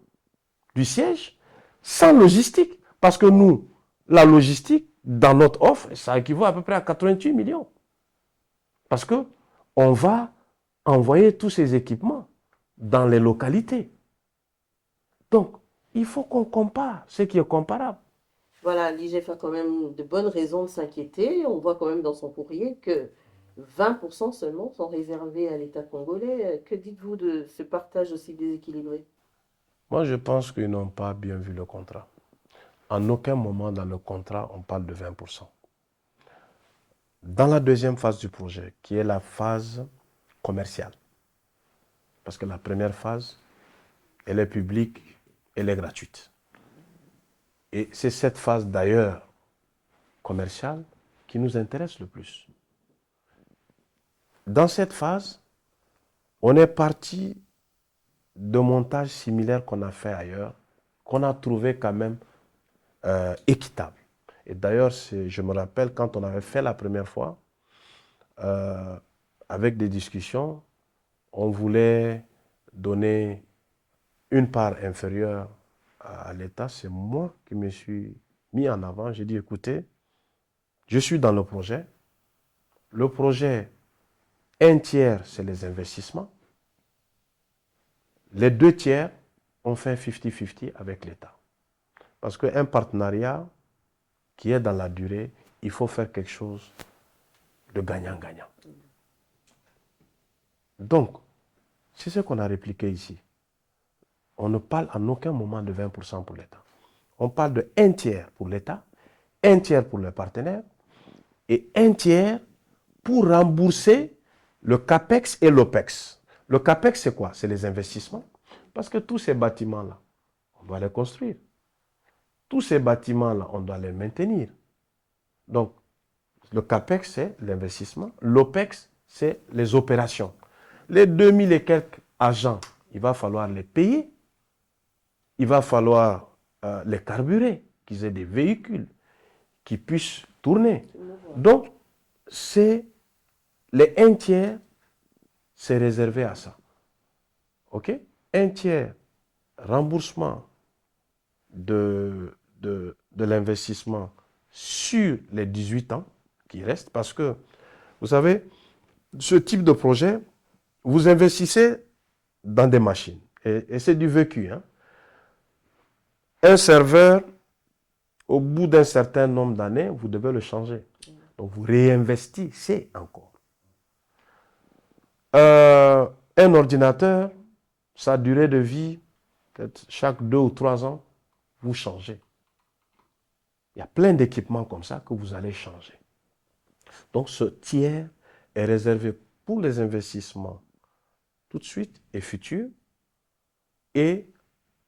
du siège, sans logistique. Parce que nous, la logistique, dans notre offre, ça équivaut à peu près à 88 millions. Parce qu'on va envoyer tous ces équipements dans les localités. Donc, il faut qu'on compare ce qui est comparable. Voilà, l'IGF a quand même de bonnes raisons de s'inquiéter. On voit quand même dans son courrier que 20% seulement sont réservés à l'État congolais. Que dites-vous de ce partage aussi déséquilibré? Moi, je pense qu'ils n'ont pas bien vu le contrat. En aucun moment dans le contrat, on parle de 20%. Dans la deuxième phase du projet, qui est la phase commerciale, parce que la première phase, elle est publique, elle est gratuite. Et c'est cette phase d'ailleurs commerciale qui nous intéresse le plus. Dans cette phase, on est parti de montages similaires qu'on a fait ailleurs, qu'on a trouvé quand même équitable. Et d'ailleurs, je me rappelle quand on avait fait la première fois, avec des discussions, on voulait donner une part inférieure à l'État. C'est moi qui me suis mis en avant. J'ai dit, écoutez, je suis dans le projet. Le projet, un tiers, c'est les investissements. Les 2 tiers, on fait 50-50 avec l'État. Parce qu'un partenariat qui est dans la durée, il faut faire quelque chose de gagnant-gagnant. Donc, c'est ce qu'on a répliqué ici. On ne parle en aucun moment de 20% pour l'État. On parle de 1 tiers pour l'État, 1 tiers pour le partenaire et 1 tiers pour rembourser le CAPEX et l'OPEX. Le CAPEX, c'est quoi? C'est les investissements. Parce que tous ces bâtiments-là, on doit les construire. Tous ces bâtiments-là, on doit les maintenir. Donc, le CAPEX, c'est l'investissement. L'OPEX, c'est les opérations. Les 2000 et quelques agents, il va falloir les payer. Il va falloir les carburer, qu'ils aient des véhicules qui puissent tourner. Donc, c'est les 1 tiers, c'est réservé à ça. OK? 1 tiers remboursement de l'investissement sur les 18 ans qui restent. Parce que, vous savez, ce type de projet, vous investissez dans des machines. Et c'est du vécu. Hein? Un serveur, au bout d'un certain nombre d'années, vous devez le changer. Donc, vous réinvestissez encore. Un ordinateur, sa durée de vie, peut-être chaque 2 ou 3 ans, vous changez. Il y a plein d'équipements comme ça que vous allez changer. Donc, ce tiers est réservé pour les investissements tout de suite et futurs et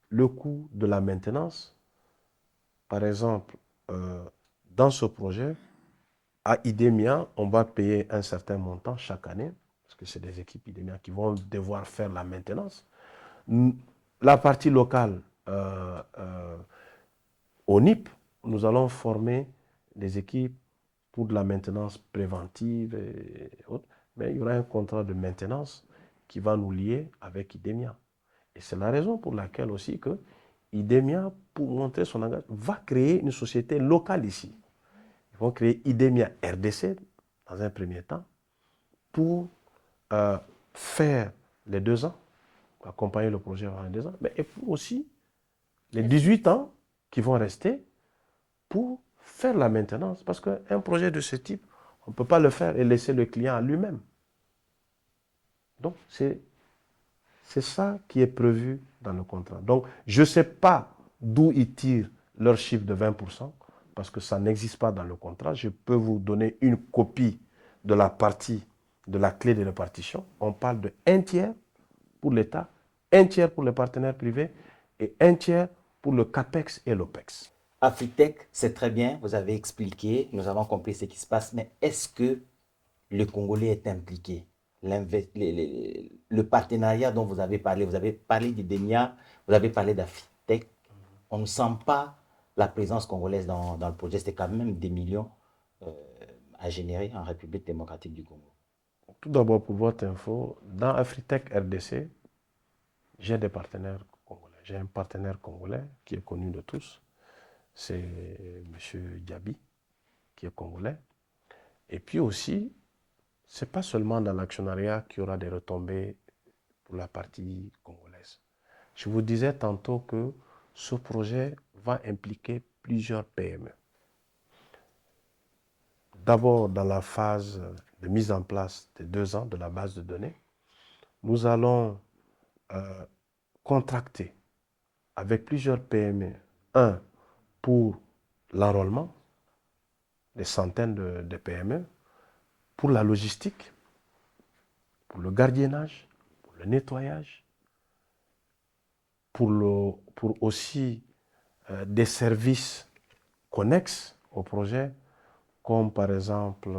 le coût de la maintenance. Par exemple, dans ce projet, à IDEMIA, on va payer un certain montant chaque année, parce que c'est des équipes IDEMIA qui vont devoir faire la maintenance. La partie locale, au NIP, nous allons former des équipes pour de la maintenance préventive et autres, mais il y aura un contrat de maintenance qui va nous lier avec IDEMIA. Et c'est la raison pour laquelle aussi que IDEMIA, pour montrer son engagement, va créer une société locale ici. Ils vont créer IDEMIA RDC dans un premier temps pour faire les 2 ans, accompagner le projet pendant 2 ans, mais et pour aussi les 18 ans qui vont rester pour faire la maintenance. Parce qu'un projet de ce type, on ne peut pas le faire et laisser le client à lui-même. Donc, c'est ça qui est prévu dans le contrat. Donc, je ne sais pas d'où ils tirent leur chiffre de 20%, parce que ça n'existe pas dans le contrat. Je peux vous donner une copie de la partie, de la clé de répartition. On parle de 1 tiers pour l'État, 1 tiers pour les partenaires privés et 1 tiers pour le CAPEX et l'OPEX. Afritech, c'est très bien, vous avez expliqué, nous avons compris ce qui se passe, mais est-ce que le Congolais est impliqué? Le partenariat dont vous avez parlé d'IDEMIA, vous avez parlé d'Afritech, on ne sent pas la présence congolaise dans le projet, c'est quand même des millions à générer en République démocratique du Congo. Tout d'abord, pour votre info, dans Afritech RDC, j'ai des partenaires congolais. J'ai un partenaire congolais qui est connu de tous, c'est M. Diaby, qui est congolais. Et puis aussi, ce n'est pas seulement dans l'actionnariat qu'il y aura des retombées pour la partie congolaise. Je vous disais tantôt que ce projet va impliquer plusieurs PME. D'abord, dans la phase de mise en place des 2 ans de la base de données, nous allons contracter avec plusieurs PME. Un, pour l'enrôlement, des centaines de PME, pour la logistique, pour le gardiennage, pour le nettoyage, pour aussi des services connexes au projet, comme par exemple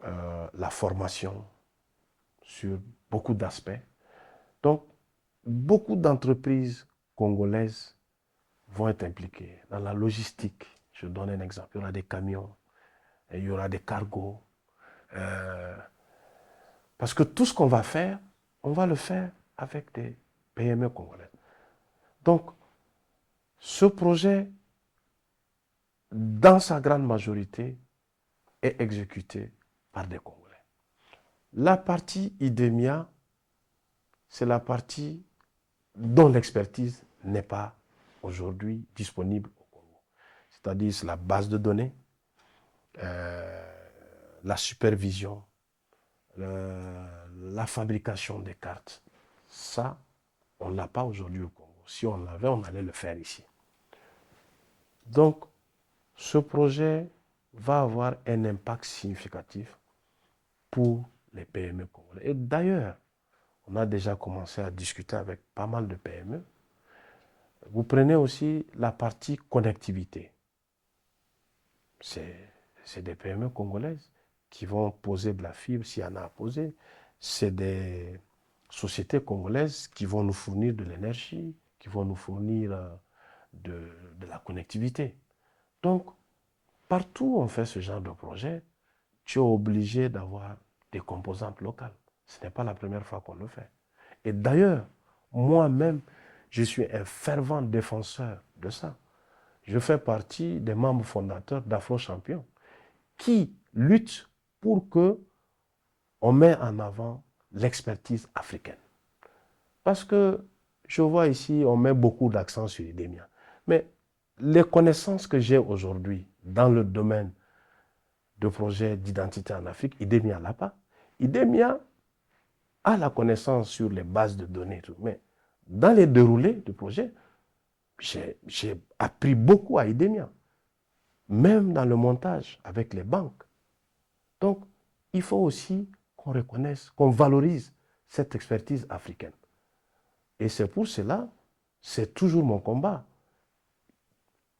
la formation sur beaucoup d'aspects. Donc, beaucoup d'entreprises congolaises vont être impliquées dans la logistique. Je donne un exemple. Il y aura des camions, et il y aura des cargos. Parce que tout ce qu'on va faire, on va le faire avec des PME congolaises. Donc, ce projet, dans sa grande majorité, est exécuté par des Congolais. La partie IDEMIA, c'est la partie dont l'expertise n'est pas aujourd'hui disponible au Congo. C'est-à-dire la base de données, la supervision, la fabrication des cartes. Ça, on ne l'a pas aujourd'hui au Congo. Si on l'avait, on allait le faire ici. Donc, ce projet va avoir un impact significatif pour les PME congolais. Et d'ailleurs, on a déjà commencé à discuter avec pas mal de PME. Vous prenez aussi la partie connectivité. C'est des PME congolaises qui vont poser de la fibre s'il y en a à poser. C'est des sociétés congolaises qui vont nous fournir de l'énergie, qui vont nous fournir de la connectivité. Donc, partout où on fait ce genre de projet, tu es obligé d'avoir des composantes locales. Ce n'est pas la première fois qu'on le fait. Et d'ailleurs, moi-même, je suis un fervent défenseur de ça. Je fais partie des membres fondateurs d'Afro Champion qui luttent pour que on mette en avant l'expertise africaine. Parce que je vois ici, on met beaucoup d'accent sur l'IDEMIA. Mais les connaissances que j'ai aujourd'hui dans le domaine de projets d'identité en Afrique, IDEMIA l'a pas. IDEMIA a la connaissance sur les bases de données, tout. Mais dans les déroulés du projet, j'ai appris beaucoup à IDEMIA, même dans le montage avec les banques. Donc, il faut aussi qu'on reconnaisse, qu'on valorise cette expertise africaine. Et c'est pour cela, c'est toujours mon combat.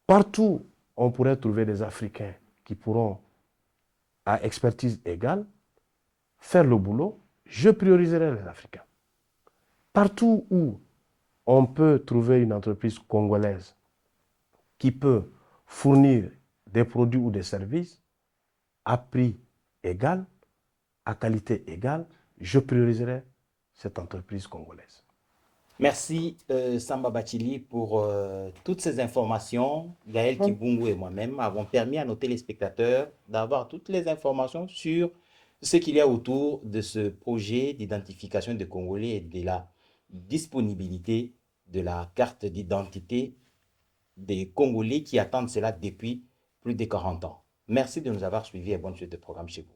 Partout, on pourrait trouver des Africains qui pourront, à expertise égale, faire le boulot. Je prioriserai les Africains. Partout où on peut trouver une entreprise congolaise qui peut fournir des produits ou des services à prix égal, à qualité égale, je prioriserai cette entreprise congolaise. Merci Samba Bachili pour toutes ces informations. Gaël Kibungu et moi-même avons permis à nos téléspectateurs d'avoir toutes les informations sur ce qu'il y a autour de ce projet d'identification des Congolais et de la disponibilité de la carte d'identité des Congolais qui attendent cela depuis plus de 40 ans. Merci de nous avoir suivis et bonne suite de programme chez vous.